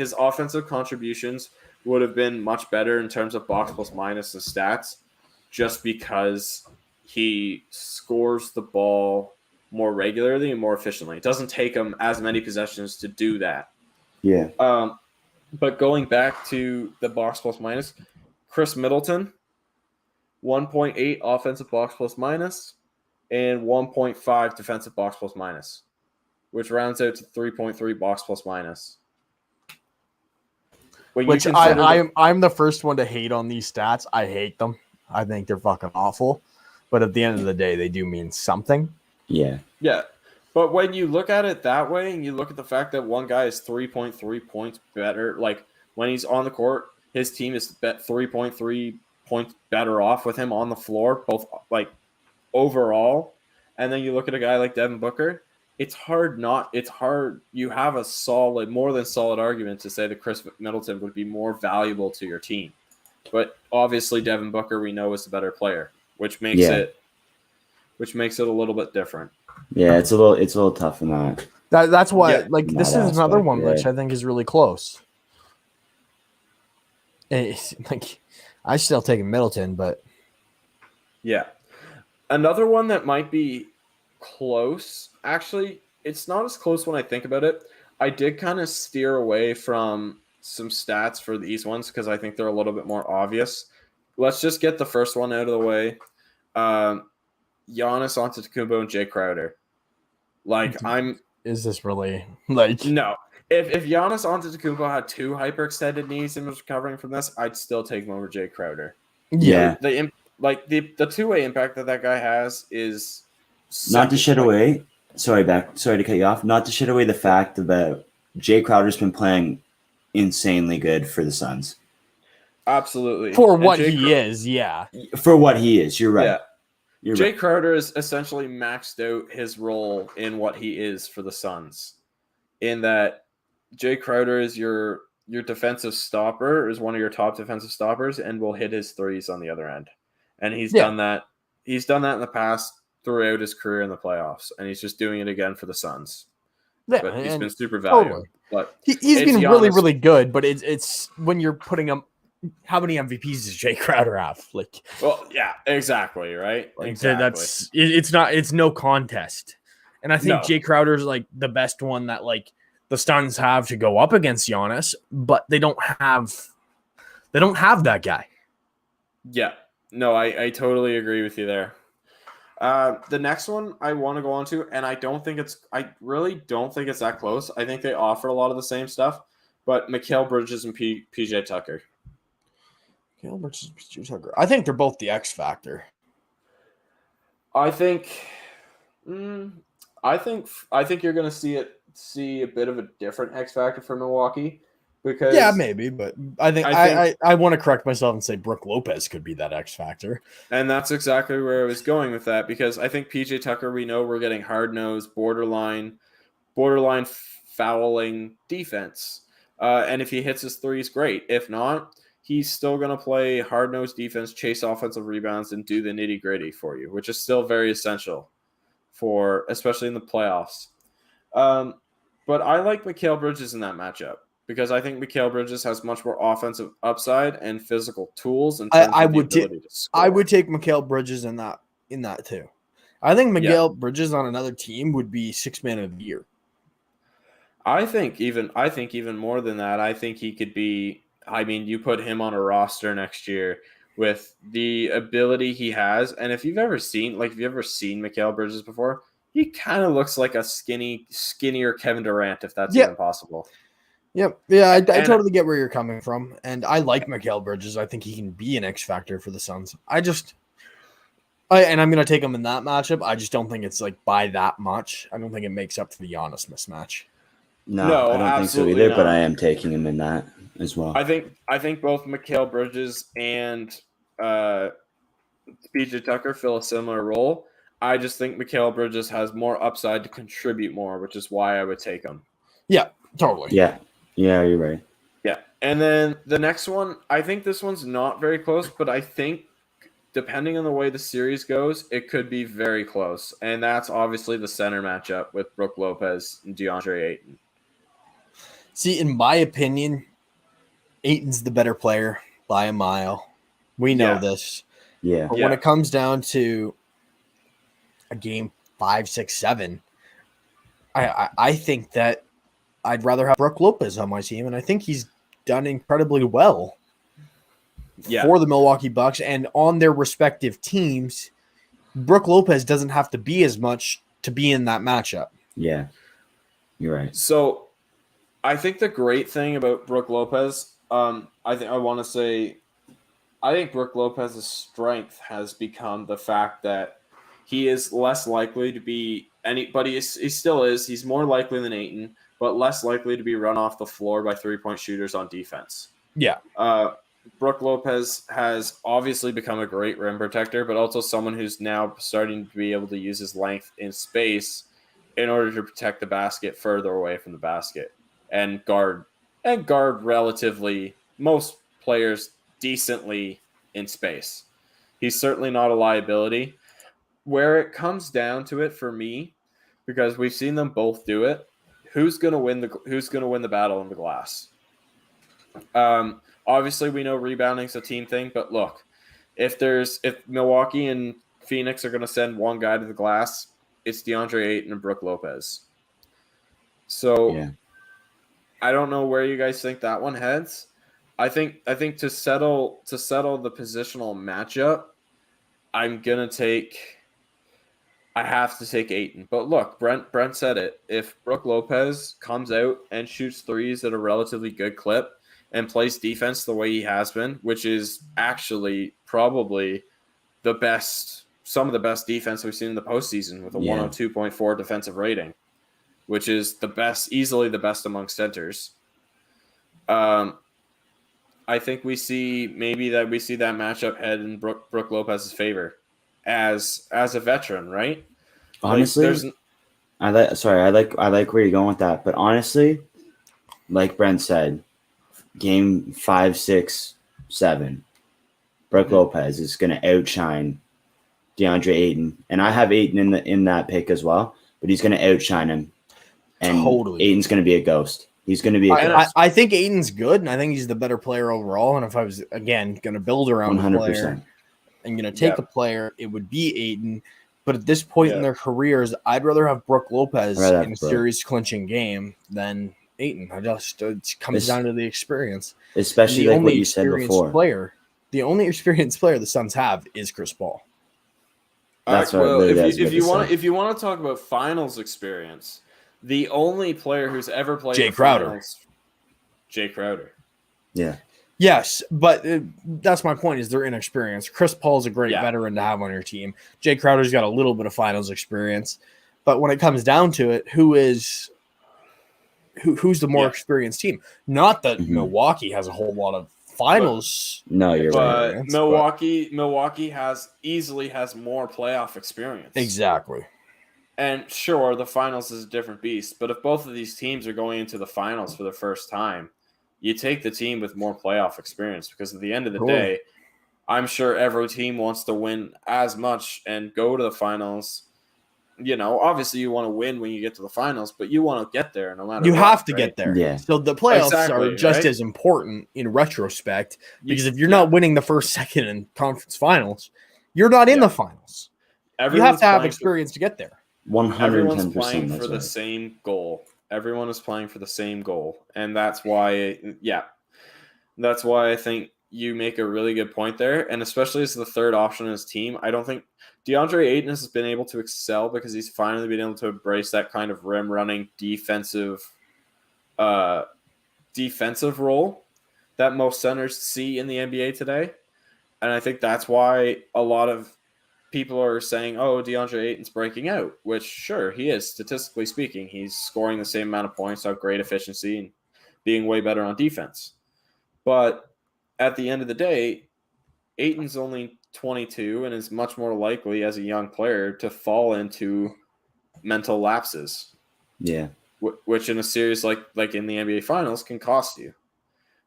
[SPEAKER 3] contributions would have been much better in terms of box plus minus and stats, just because he scores the ball more regularly and more efficiently. It doesn't take him as many possessions to do that.
[SPEAKER 2] Yeah.
[SPEAKER 3] But going back to the box plus minus, Chris Middleton, 1.8 offensive box plus minus and 1.5 defensive box plus minus, which rounds out to 3.3 box plus minus.
[SPEAKER 1] Which I'm the first one to hate on these stats. I hate them. I think they're fucking awful. But at the end of the day, they do mean something.
[SPEAKER 2] Yeah.
[SPEAKER 3] Yeah. But when you look at it that way, and you look at the fact that one guy is 3.3 points better, like when he's on the court, his team is 3.3 points better off with him on the floor, both like overall. And then you look at a guy like Devin Booker, it's hard. You have a more than solid argument to say that Chris Middleton would be more valuable to your team. But obviously Devin Booker, we know, is the better player, which makes it a little bit different.
[SPEAKER 2] Yeah, it's a little tough in that.
[SPEAKER 1] That's why this is another one which I think is really close. It's like I still take Middleton, but
[SPEAKER 3] yeah. Another one that might be close. Actually, it's not as close when I think about it. I did kind of steer away from some stats for these ones because I think they're a little bit more obvious. Let's just get the first one out of the way. Giannis Antetokounmpo and Jay Crowder.
[SPEAKER 1] Is this really like
[SPEAKER 3] no? If Giannis Antetokounmpo had 2 hyperextended knees and was recovering from this, I'd still take him over Jay Crowder.
[SPEAKER 2] Yeah.
[SPEAKER 3] The two-way impact that guy has is
[SPEAKER 2] not to shit away. Sorry to cut you off. Not to shit away the fact that Jay Crowder's been playing insanely good for the Suns.
[SPEAKER 3] Absolutely.
[SPEAKER 1] For what he is, yeah.
[SPEAKER 2] For what he is, you're right.
[SPEAKER 3] Yeah. Jay Crowder is essentially maxed out his role in what he is for the Suns. In that Jay Crowder is your defensive stopper, is one of your top defensive stoppers, and will hit his threes on the other end. And he's done that. He's done that in the past throughout his career in the playoffs, and he's just doing it again for the Suns. Yeah, but he's been super valuable. Totally. But
[SPEAKER 1] he's been really, really good. But it's when you're putting him. How many MVPs does Jay Crowder have?
[SPEAKER 3] Well, yeah, exactly, right. Exactly.
[SPEAKER 1] It's no contest, and I think Jay Crowder is the best one that the Suns have to go up against Giannis, but they don't have that guy.
[SPEAKER 3] Yeah, no, I totally agree with you there. The next one I want to go on to, and I really don't think it's that close. I think they offer a lot of the same stuff, but Mikal Bridges and PJ Tucker.
[SPEAKER 1] I think they're both the X factor.
[SPEAKER 3] I think you're going to see a bit of a different X factor for Milwaukee because
[SPEAKER 1] maybe, but I want to correct myself and say Brook Lopez could be that X factor,
[SPEAKER 3] and that's exactly where I was going with that because I think PJ Tucker, we know we're getting hard-nosed, borderline fouling defense, and if he hits his threes, great. If not, he's still going to play hard-nosed defense, chase offensive rebounds, and do the nitty-gritty for you, which is still very essential especially in the playoffs. But I like Mikal Bridges in that matchup because I think Mikal Bridges has much more offensive upside and physical tools.
[SPEAKER 1] I would take Mikal Bridges in that too. I think Mikal Bridges on another team would be 6th man of the year.
[SPEAKER 3] I think even more than that. I think he could be. I mean, you put him on a roster next year with the ability he has, and if you've ever seen Mikal Bridges before, he kind of looks like a skinnier Kevin Durant, if that's even possible.
[SPEAKER 1] Yep. Yeah, I totally get where you're coming from, and I like Mikal Bridges. I think he can be an X factor for the Suns. And I'm going to take him in that matchup. I just don't think it's by that much. I don't think it makes up for the Giannis mismatch.
[SPEAKER 2] No, I don't think so either, but I am taking him in that as well.
[SPEAKER 3] I think both Mikal Bridges and PJ Tucker fill a similar role. I just think Mikal Bridges has more upside to contribute more, which is why I would take him.
[SPEAKER 1] Yeah, totally.
[SPEAKER 2] Yeah, you're right.
[SPEAKER 3] Yeah, and then the next one, I think this one's not very close, but I think depending on the way the series goes, it could be very close, and that's obviously the center matchup with Brook Lopez and DeAndre Ayton.
[SPEAKER 1] See, in my opinion, Ayton's the better player by a mile. We know this.
[SPEAKER 2] Yeah.
[SPEAKER 1] But when it comes down to a game 5, 6, 7, I think that I'd rather have Brook Lopez on my team, and I think he's done incredibly well for the Milwaukee Bucks and on their respective teams. Brook Lopez doesn't have to be as much to be in that matchup.
[SPEAKER 2] Yeah, you're right.
[SPEAKER 3] So I think the great thing about Brook Lopez, I think Brook Lopez's strength has become the fact that he is less likely to be anybody. He still is. He's more likely than Ayton, but less likely to be run off the floor by 3-point shooters on defense.
[SPEAKER 1] Yeah.
[SPEAKER 3] Brook Lopez has obviously become a great rim protector, but also someone who's now starting to be able to use his length in space in order to protect the basket further away from the basket and guard relatively most players decently in space. He's certainly not a liability. Where it comes down to it for me, because we've seen them both do it, who's going to win the battle in the glass? Obviously, we know rebounding's a team thing, but look, if Milwaukee and Phoenix are going to send one guy to the glass, it's DeAndre Ayton and Brook Lopez. So I don't know where you guys think that one heads. I think to settle the positional matchup, I have to take Ayton. But look, Brent said it. If Brook Lopez comes out and shoots threes at a relatively good clip and plays defense the way he has been, which is actually probably some of the best defense we've seen in the postseason with a 102.4 defensive rating, which is easily the best among centers. I think we see that matchup head in Brook Lopez's favor as a veteran, right?
[SPEAKER 2] Honestly, I like where you're going with that, but honestly, like Brent said, game 5, 6, 7, Brook Lopez is going to outshine DeAndre Ayton, and I have Ayton in that pick as well, but he's going to outshine him, and Ayton's going to be a ghost. He's going to be a ghost.
[SPEAKER 1] I think Ayton's good, and I think he's the better player overall. And if I was again going to build around 100%. A player and going to take a player, it would be Ayton. But at this point in their careers, I'd rather have Brook Lopez in a series clinching game than Ayton. It comes down to the experience,
[SPEAKER 2] especially like what you said before.
[SPEAKER 1] The only experienced player the Suns have is Chris Paul.
[SPEAKER 3] That's if you want to talk about finals experience, the only player who's ever played
[SPEAKER 1] Jay Crowder.
[SPEAKER 3] Finals, Jay Crowder.
[SPEAKER 2] Yeah.
[SPEAKER 1] Yes, but that's my point. Is they're inexperienced. Chris Paul's a great veteran to have on your team. Jay Crowder's got a little bit of finals experience, but when it comes down to it, who's the more experienced team? Not that Milwaukee has a whole lot of finals.
[SPEAKER 2] No, you're right.
[SPEAKER 3] Milwaukee easily has more playoff experience.
[SPEAKER 1] Exactly.
[SPEAKER 3] And sure, the finals is a different beast, but if both of these teams are going into the finals for the first time, you take the team with more playoff experience, because at the end of the day, I'm sure every team wants to win as much and go to the finals. You know, obviously you want to win when you get to the finals, but you want to get there no matter what.
[SPEAKER 1] You have to get there.
[SPEAKER 2] Yeah.
[SPEAKER 1] So the playoffs are just as important in retrospect, because if you're not winning the first, second, and conference finals, you're not in the finals. You have to have experience to get there.
[SPEAKER 2] 110%.
[SPEAKER 3] Everyone's playing for the same goal. Everyone is playing for the same goal. And that's why I think you make a really good point there. And especially as the third option in his team, I don't think DeAndre Ayton has been able to excel because he's finally been able to embrace that kind of rim running defensive role that most centers see in the NBA today. And I think that's why a lot of people are saying, oh, DeAndre Ayton's breaking out, which sure he is. Statistically speaking, he's scoring the same amount of points, have great efficiency, and being way better on defense. But at the end of the day, Ayton's only 22 and is much more likely as a young player to fall into mental lapses.
[SPEAKER 2] Yeah.
[SPEAKER 3] Which in a series like in the NBA Finals can cost you.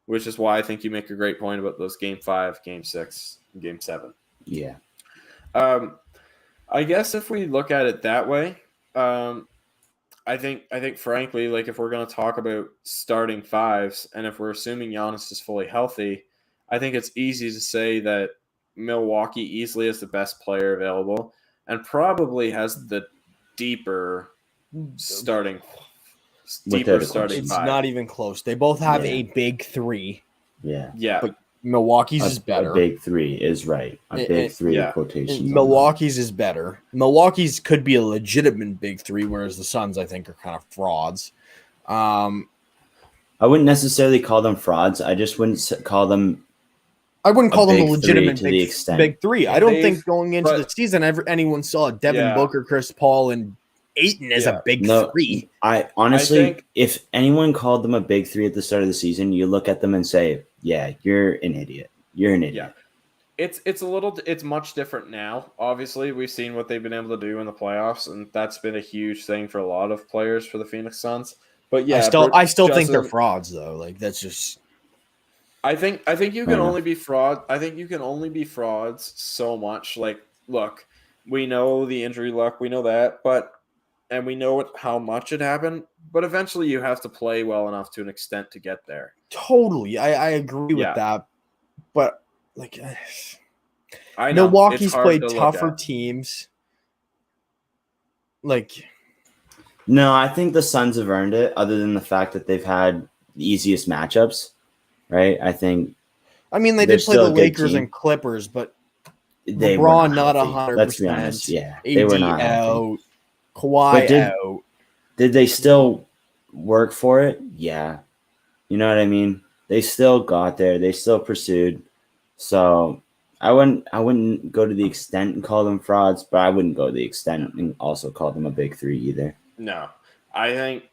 [SPEAKER 3] Which is why I think you make a great point about those Game 5, Game 6, and Game 7.
[SPEAKER 2] Yeah.
[SPEAKER 3] I guess if we look at it that way, I think frankly, like if we're going to talk about starting fives, and if we're assuming Giannis is fully healthy, I think it's easy to say that Milwaukee easily is the best player available and probably has the deeper starting five.
[SPEAKER 1] It's not even close. They both have a big three.
[SPEAKER 2] Yeah.
[SPEAKER 3] Yeah.
[SPEAKER 1] But Milwaukee's is better.
[SPEAKER 2] A big three is right. A big three quotations.
[SPEAKER 1] Milwaukee's is better. Milwaukee's could be a legitimate big three, whereas the Suns, I think, are kind of frauds.
[SPEAKER 2] I wouldn't necessarily call them frauds. I just wouldn't call them.
[SPEAKER 1] I wouldn't call them a legitimate big three. I don't think going into the season anyone saw Devin Booker, Chris Paul, and Ayton as a big three.
[SPEAKER 2] I honestly, if anyone called them a big three at the start of the season, you look at them and say, yeah, you're an idiot. You're an idiot.
[SPEAKER 3] Yeah. It's much different now. Obviously, we've seen what they've been able to do in the playoffs, and that's been a huge thing for a lot of players for the Phoenix Suns. But yeah,
[SPEAKER 1] I still think they're frauds though. Like that's just.
[SPEAKER 3] I think you can only be fraud. I think you can only be frauds so much. Like, look, we know the injury luck, we know that, and we know how much it happened. But eventually, you have to play well enough to an extent to get there.
[SPEAKER 1] Totally, I agree with that. But like,
[SPEAKER 3] I know
[SPEAKER 1] Milwaukee's played tougher teams. Like,
[SPEAKER 2] no, I think the Suns have earned it. Other than the fact that they've had easiest matchups, right? I think
[SPEAKER 4] I mean, they
[SPEAKER 2] they're
[SPEAKER 4] did play the
[SPEAKER 2] still a good
[SPEAKER 4] Lakers
[SPEAKER 2] team.
[SPEAKER 4] and Clippers, but
[SPEAKER 2] They were
[SPEAKER 4] LeBron not
[SPEAKER 2] healthy.
[SPEAKER 4] 100%.
[SPEAKER 2] Let's be honest. Yeah,
[SPEAKER 4] AD
[SPEAKER 2] they were not healthy.
[SPEAKER 4] out. Kawhi
[SPEAKER 2] But
[SPEAKER 4] out.
[SPEAKER 2] did they still work for it? Yeah. You know what I mean? They still got there. They still pursued. So I wouldn't go to the extent and call them frauds, but I wouldn't go to the extent and also call them a big three either.
[SPEAKER 3] No, I think.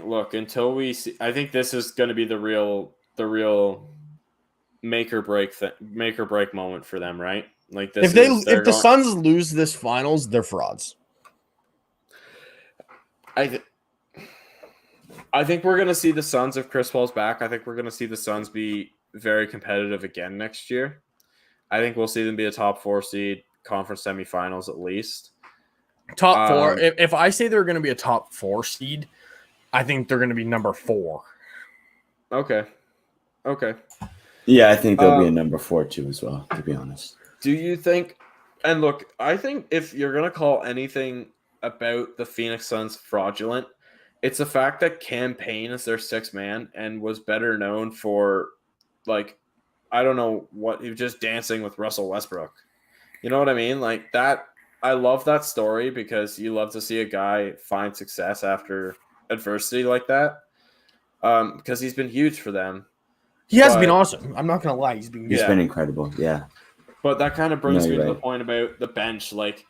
[SPEAKER 3] Look, until we see, I think this is going to be the real make or break moment for them, right? Like this.
[SPEAKER 4] If the Suns lose this finals, they're frauds.
[SPEAKER 3] I think we're going to see the Suns if Chris Paul's back. I think we're going to see the Suns be very competitive again next year. I think we'll see them be a top 4 seed, conference semifinals at least.
[SPEAKER 1] Top 4. If I say they're going to be a top 4 seed, I think they're going to be number 4.
[SPEAKER 3] Okay.
[SPEAKER 2] Yeah, I think they'll be a number 4 too as well, to be honest.
[SPEAKER 3] Do you think – and look, I think if you're going to call anything about the Phoenix Suns fraudulent, it's the fact that Cam Payne is their 6th man and was better known for, like, I don't know what – he was just dancing with Russell Westbrook. You know what I mean? Like, that – I love that story because you love to see a guy find success after adversity like that because he's been huge for them.
[SPEAKER 4] He has been awesome. I'm not going to lie. He's been
[SPEAKER 2] incredible, yeah.
[SPEAKER 3] But that kind of brings me to the point about the bench. Like,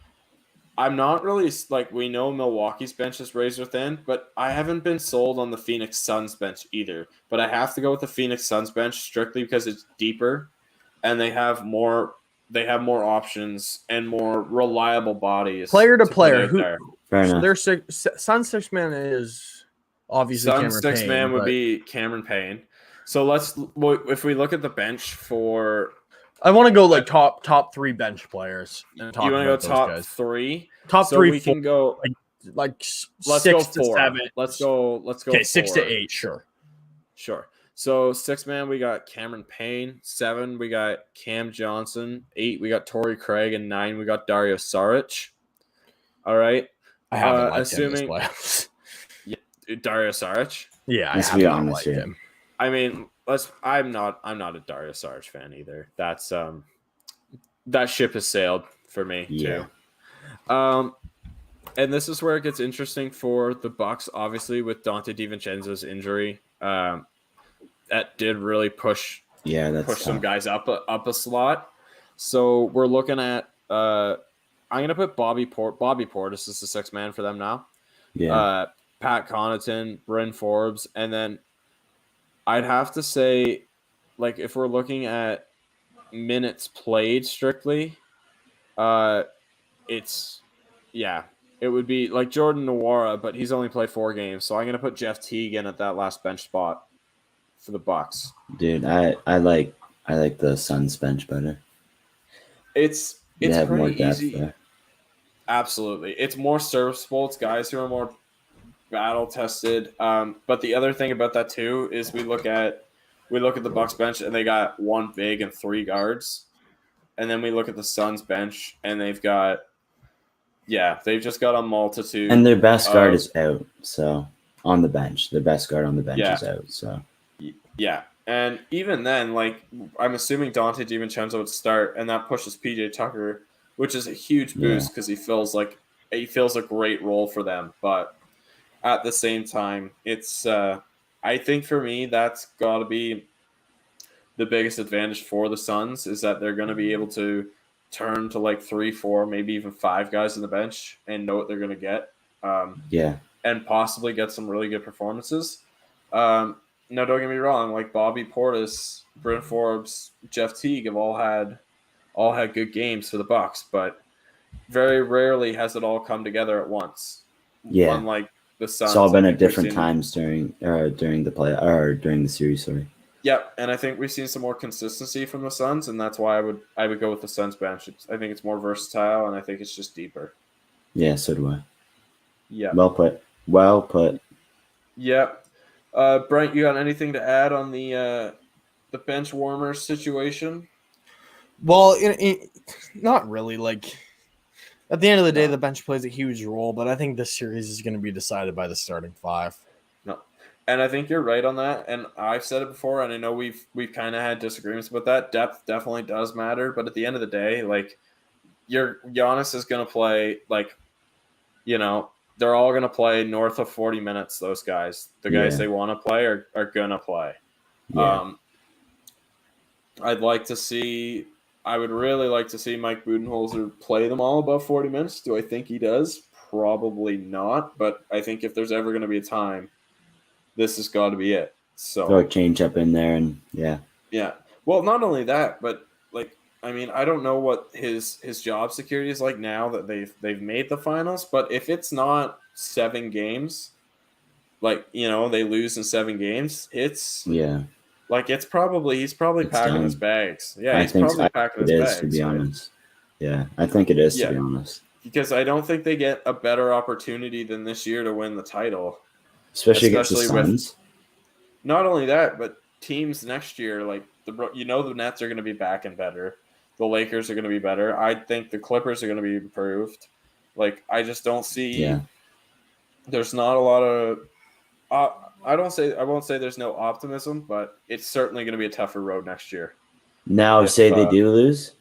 [SPEAKER 3] I'm not really – like, we know Milwaukee's bench is razor thin, but I haven't been sold on the Phoenix Suns bench either. But I have to go with the Phoenix Suns bench strictly because it's deeper and they have more options and more reliable bodies.
[SPEAKER 4] Player to player.
[SPEAKER 2] So
[SPEAKER 4] their Suns 6 man is obviously
[SPEAKER 3] Suns 6 man would be Cameron Payne. So if we look at the bench for –
[SPEAKER 1] I want to go like top 3 bench players.
[SPEAKER 3] You want to go top 3?
[SPEAKER 1] Top 3.
[SPEAKER 3] We can go
[SPEAKER 1] like
[SPEAKER 3] let's
[SPEAKER 1] 6
[SPEAKER 3] go
[SPEAKER 1] to
[SPEAKER 3] 4.
[SPEAKER 1] 7.
[SPEAKER 3] Let's go.
[SPEAKER 1] Okay, 6 to 8. Sure.
[SPEAKER 3] So 6 man, we got Cameron Payne. 7, we got Cam Johnson. 8, we got Torrey Craig, and 9, we got Dario Saric. All right.
[SPEAKER 1] I haven't liked him this playoffs.
[SPEAKER 3] Yeah, Dario Saric.
[SPEAKER 1] Yeah,
[SPEAKER 2] let's be honest here.
[SPEAKER 1] him.
[SPEAKER 3] I mean, I'm not a Dario Saric fan either. That's that ship has sailed for me too. And this is where it gets interesting for the Bucks, obviously with Dante DiVincenzo's injury. That did really push some guys up a slot. So we're looking at I'm gonna put Bobby Portis as the 6th man for them now.
[SPEAKER 2] Yeah.
[SPEAKER 3] Pat Connaughton, Bryn Forbes, and then I'd have to say, like, if we're looking at minutes played strictly, it would be like Jordan Nwora, but he's only played 4 games, so I'm gonna put Jeff Teague in at that last bench spot for the Bucks.
[SPEAKER 2] Dude, I like the Suns bench better.
[SPEAKER 3] It's pretty easy.
[SPEAKER 2] There.
[SPEAKER 3] Absolutely, it's more serviceable. It's guys who are more battle tested. But the other thing about that too is we look at the Bucks bench and they got 1 big and 3 guards, and then we look at the Suns bench and they've just got a multitude.
[SPEAKER 2] And their best guard is out, so on the bench, their best guard on the bench is out. So
[SPEAKER 3] yeah, and even then, like, I'm assuming Dante DiVincenzo would start, and that pushes PJ Tucker, which is a huge boost because he feels a great role for them, but. At the same time, it's I think for me that's got to be the biggest advantage for the Suns is that they're going to be able to turn to like 3, 4, maybe even 5 guys on the bench and know what they're going to get. And possibly get some really good performances. No, don't get me wrong. Like Bobby Portis, Bryn Forbes, Jeff Teague have all had good games for the Bucks, but very rarely has it all come together at once.
[SPEAKER 2] Yeah.
[SPEAKER 3] Unlike the Suns,
[SPEAKER 2] it's all been at different times during the series. Sorry.
[SPEAKER 3] Yep, and I think we've seen some more consistency from the Suns, and that's why I would go with the Suns bench. I think it's more versatile, and I think it's just deeper.
[SPEAKER 2] Yeah, so do I.
[SPEAKER 3] Yeah.
[SPEAKER 2] Well put.
[SPEAKER 3] Yep. Brent, you got anything to add on the bench warmer situation?
[SPEAKER 4] Well, not really. Like, at the end of the day, the bench plays a huge role, but I think this series is going to be decided by the starting 5.
[SPEAKER 3] No. And I think you're right on that. And I've said it before, and I know we've kind of had disagreements about that. Depth definitely does matter, but at the end of the day, like your Giannis is going to play like, they're all going to play north of 40 minutes. Those guys, the guys they want to play are going to play.
[SPEAKER 2] Yeah.
[SPEAKER 3] I would really like to see Mike Budenholzer play them all above 40 minutes. Do I think he does? Probably not. But I think if there's ever going to be a time, this has got to be it. So
[SPEAKER 2] throw a change up in there, and yeah.
[SPEAKER 3] Well, not only that, but like, I mean, I don't know what his job security is like now that they've made the finals. But if it's not 7 games, like they lose in 7 games, it's like he's probably packing his bags. Yeah, he's probably packing his bags.
[SPEAKER 2] To be honest, yeah, I think it is. To be honest,
[SPEAKER 3] because I don't think they get a better opportunity than this year to win the title.
[SPEAKER 2] Especially against the Suns.
[SPEAKER 3] Not only that, but teams next year, like the Nets are going to be back and better. The Lakers are going to be better. I think the Clippers are going to be improved. Like, I just don't see.
[SPEAKER 2] Yeah.
[SPEAKER 3] There's not a lot of. I won't say there's no optimism, but it's certainly going to be a tougher road next year.
[SPEAKER 2] Now, say they do lose.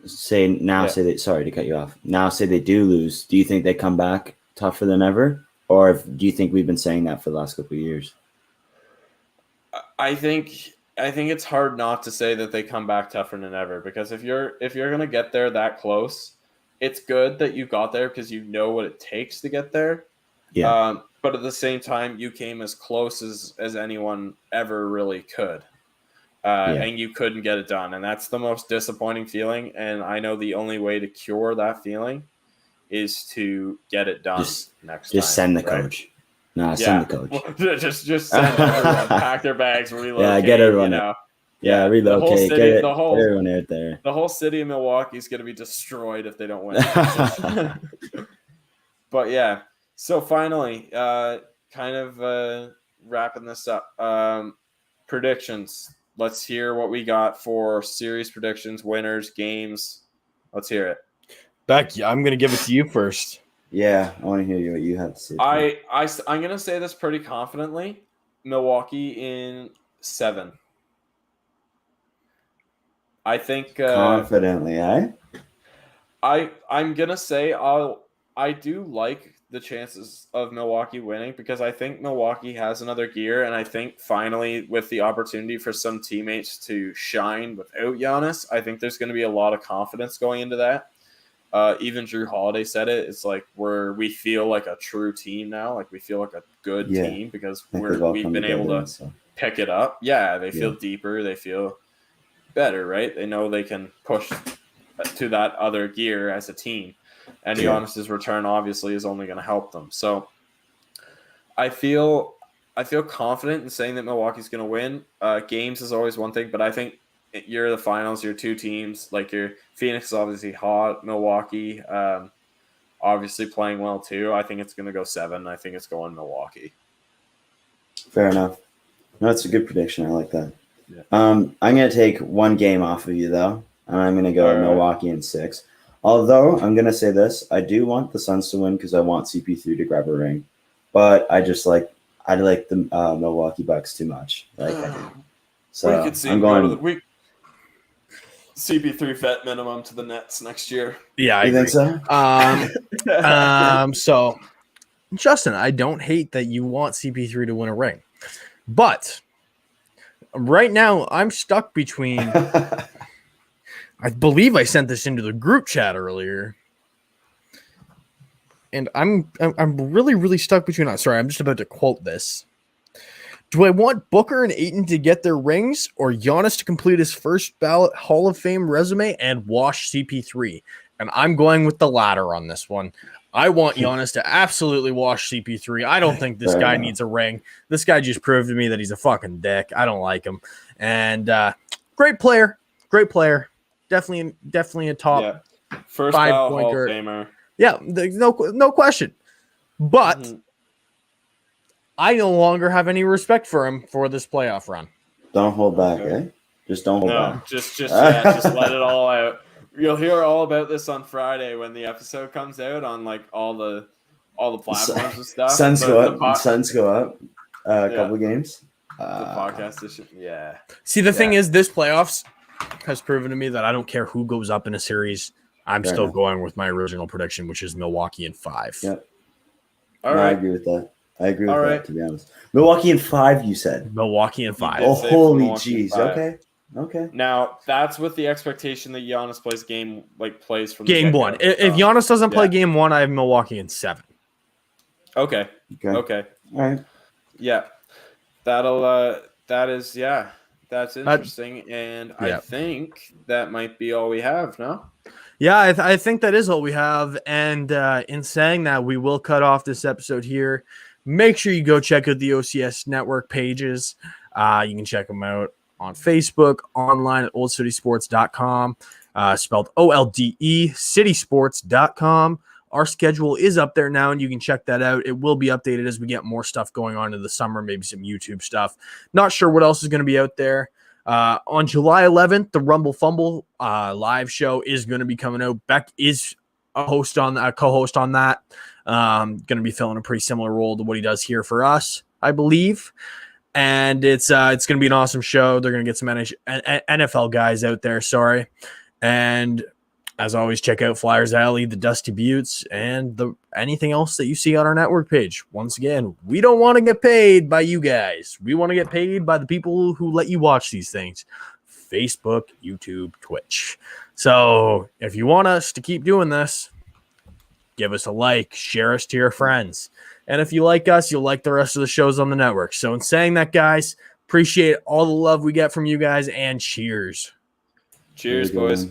[SPEAKER 2] Sorry to cut you off. Now, say they do lose. Do you think they come back tougher than ever? Or do you think we've been saying that for the last couple of years?
[SPEAKER 3] I think it's hard not to say that they come back tougher than ever, because if you're going to get there that close, it's good that you got there because you know what it takes to get there.
[SPEAKER 2] Yeah.
[SPEAKER 3] But at the same time, you came as close as anyone ever really could. And you couldn't get it done. And that's the most disappointing feeling. And I know the only way to cure that feeling is to get it done next time.
[SPEAKER 2] Just send the coach. No, send the coach.
[SPEAKER 3] Well, just send everyone. Pack their bags, relocate.
[SPEAKER 2] Yeah, get everyone. Relocate.
[SPEAKER 3] The whole city,
[SPEAKER 2] get everyone out there.
[SPEAKER 3] The whole city of Milwaukee is going to be destroyed if they don't win. But yeah. So finally, kind of wrapping this up. Predictions. Let's hear what we got for series predictions, winners, games. Let's hear it.
[SPEAKER 4] Becky, I'm going to give it to you first.
[SPEAKER 2] Yeah, I want to hear what you have to say.
[SPEAKER 3] I'm going to say this pretty confidently. Milwaukee in 7. I think
[SPEAKER 2] confidently,
[SPEAKER 3] I'm going to say I do like the chances of Milwaukee winning, because I think Milwaukee has another gear, and I think finally, with the opportunity for some teammates to shine without Giannis, I think there's going to be a lot of confidence going into that. Even Drew Holiday said it. It's like we feel like a true team now. Like, we feel like a good team because we've been able to pick it up. Yeah, they feel deeper. They feel better, right? They know they can push to that other gear as a team. And Giannis's return obviously is only going to help them. So I feel confident in saying that Milwaukee's going to win. Games is always one thing, but I think you're the finals, you're 2 teams. Like, your Phoenix is obviously hot. Milwaukee obviously playing well too. I think it's going to go 7. I think it's going Milwaukee.
[SPEAKER 2] Fair enough. No, that's a good prediction. I like that. Yeah. I'm going to take one game off of you, though. And I'm going to go Milwaukee in 6. Although, I'm going to say this. I do want the Suns to win because I want CP3 to grab a ring. But I like the Milwaukee Bucks too much. So I'm going...
[SPEAKER 3] CP3 vet minimum to the Nets next year.
[SPEAKER 4] Yeah,
[SPEAKER 2] you think so?
[SPEAKER 4] So, Justin, I don't hate that you want CP3 to win a ring. But right now, I'm stuck between... I believe I sent this into the group chat earlier, and I'm really, really stuck between. Sorry, I'm just about to quote this. Do I want Booker and Ayton to get their rings, or Giannis to complete his first ballot Hall of Fame resume and wash CP3? And I'm going with the latter on this one. I want Giannis to absolutely wash CP3. I don't think this guy needs a ring. This guy just proved to me that he's a fucking dick. I don't like him. And great player. Definitely a top
[SPEAKER 3] first
[SPEAKER 4] 5
[SPEAKER 3] Hall of
[SPEAKER 4] pointer.
[SPEAKER 3] Famer.
[SPEAKER 4] Yeah, no question. But I no longer have any respect for him for this playoff run.
[SPEAKER 2] Don't hold back, Just don't hold back.
[SPEAKER 3] Just let it all out. You'll hear all about this on Friday when the episode comes out on like all the platforms and stuff.
[SPEAKER 2] Suns go up. a couple of games.
[SPEAKER 3] The podcast is
[SPEAKER 4] See, the thing is, this playoffs has proven to me that I don't care who goes up in a series. I'm
[SPEAKER 2] Fair
[SPEAKER 4] still
[SPEAKER 2] enough.
[SPEAKER 4] going with my original prediction, which is Milwaukee in 5.
[SPEAKER 2] Yep.
[SPEAKER 3] All
[SPEAKER 2] No,
[SPEAKER 3] right.
[SPEAKER 2] I agree with that. I agree with
[SPEAKER 3] All
[SPEAKER 2] that,
[SPEAKER 3] right.
[SPEAKER 2] to be honest. Milwaukee in 5, you said.
[SPEAKER 4] Milwaukee in 5.
[SPEAKER 2] Oh,
[SPEAKER 3] say
[SPEAKER 2] holy
[SPEAKER 3] Milwaukee in
[SPEAKER 2] jeez.
[SPEAKER 3] 5.
[SPEAKER 2] Okay.
[SPEAKER 3] Now that's with the expectation that Giannis plays from the
[SPEAKER 4] Game
[SPEAKER 3] get-go.
[SPEAKER 4] 1. If Giannis doesn't play
[SPEAKER 3] yeah.
[SPEAKER 4] game 1, I have Milwaukee in 7.
[SPEAKER 3] Okay.
[SPEAKER 2] Okay. All right.
[SPEAKER 3] Yeah. That's interesting. And I think that might be all we have, no?
[SPEAKER 4] Yeah, I think that is all we have. And in saying that, we will cut off this episode here. Make sure you go check out the OCS network pages. You can check them out on Facebook, online at oldcitysports.com, spelled OLDE, citysports.com. Our schedule is up there now, and you can check that out. It will be updated as we get more stuff going on in the summer, maybe some YouTube stuff. Not sure what else is going to be out there. On July 11th, the Rumble Fumble live show is going to be coming out. Beck is a co-host on that. Going to be filling a pretty similar role to what he does here for us, I believe. And it's going to be an awesome show. They're going to get some NFL guys out there. Sorry. And as always, check out Flyers Alley, the Dusty Buttes, and anything else that you see on our network page. Once again, we don't want to get paid by you guys. We want to get paid by the people who let you watch these things. Facebook, YouTube, Twitch. So if you want us to keep doing this, give us a like, share us to your friends. And if you like us, you'll like the rest of the shows on the network. So in saying that, guys, appreciate all the love we get from you guys, and cheers.
[SPEAKER 3] Cheers, boys.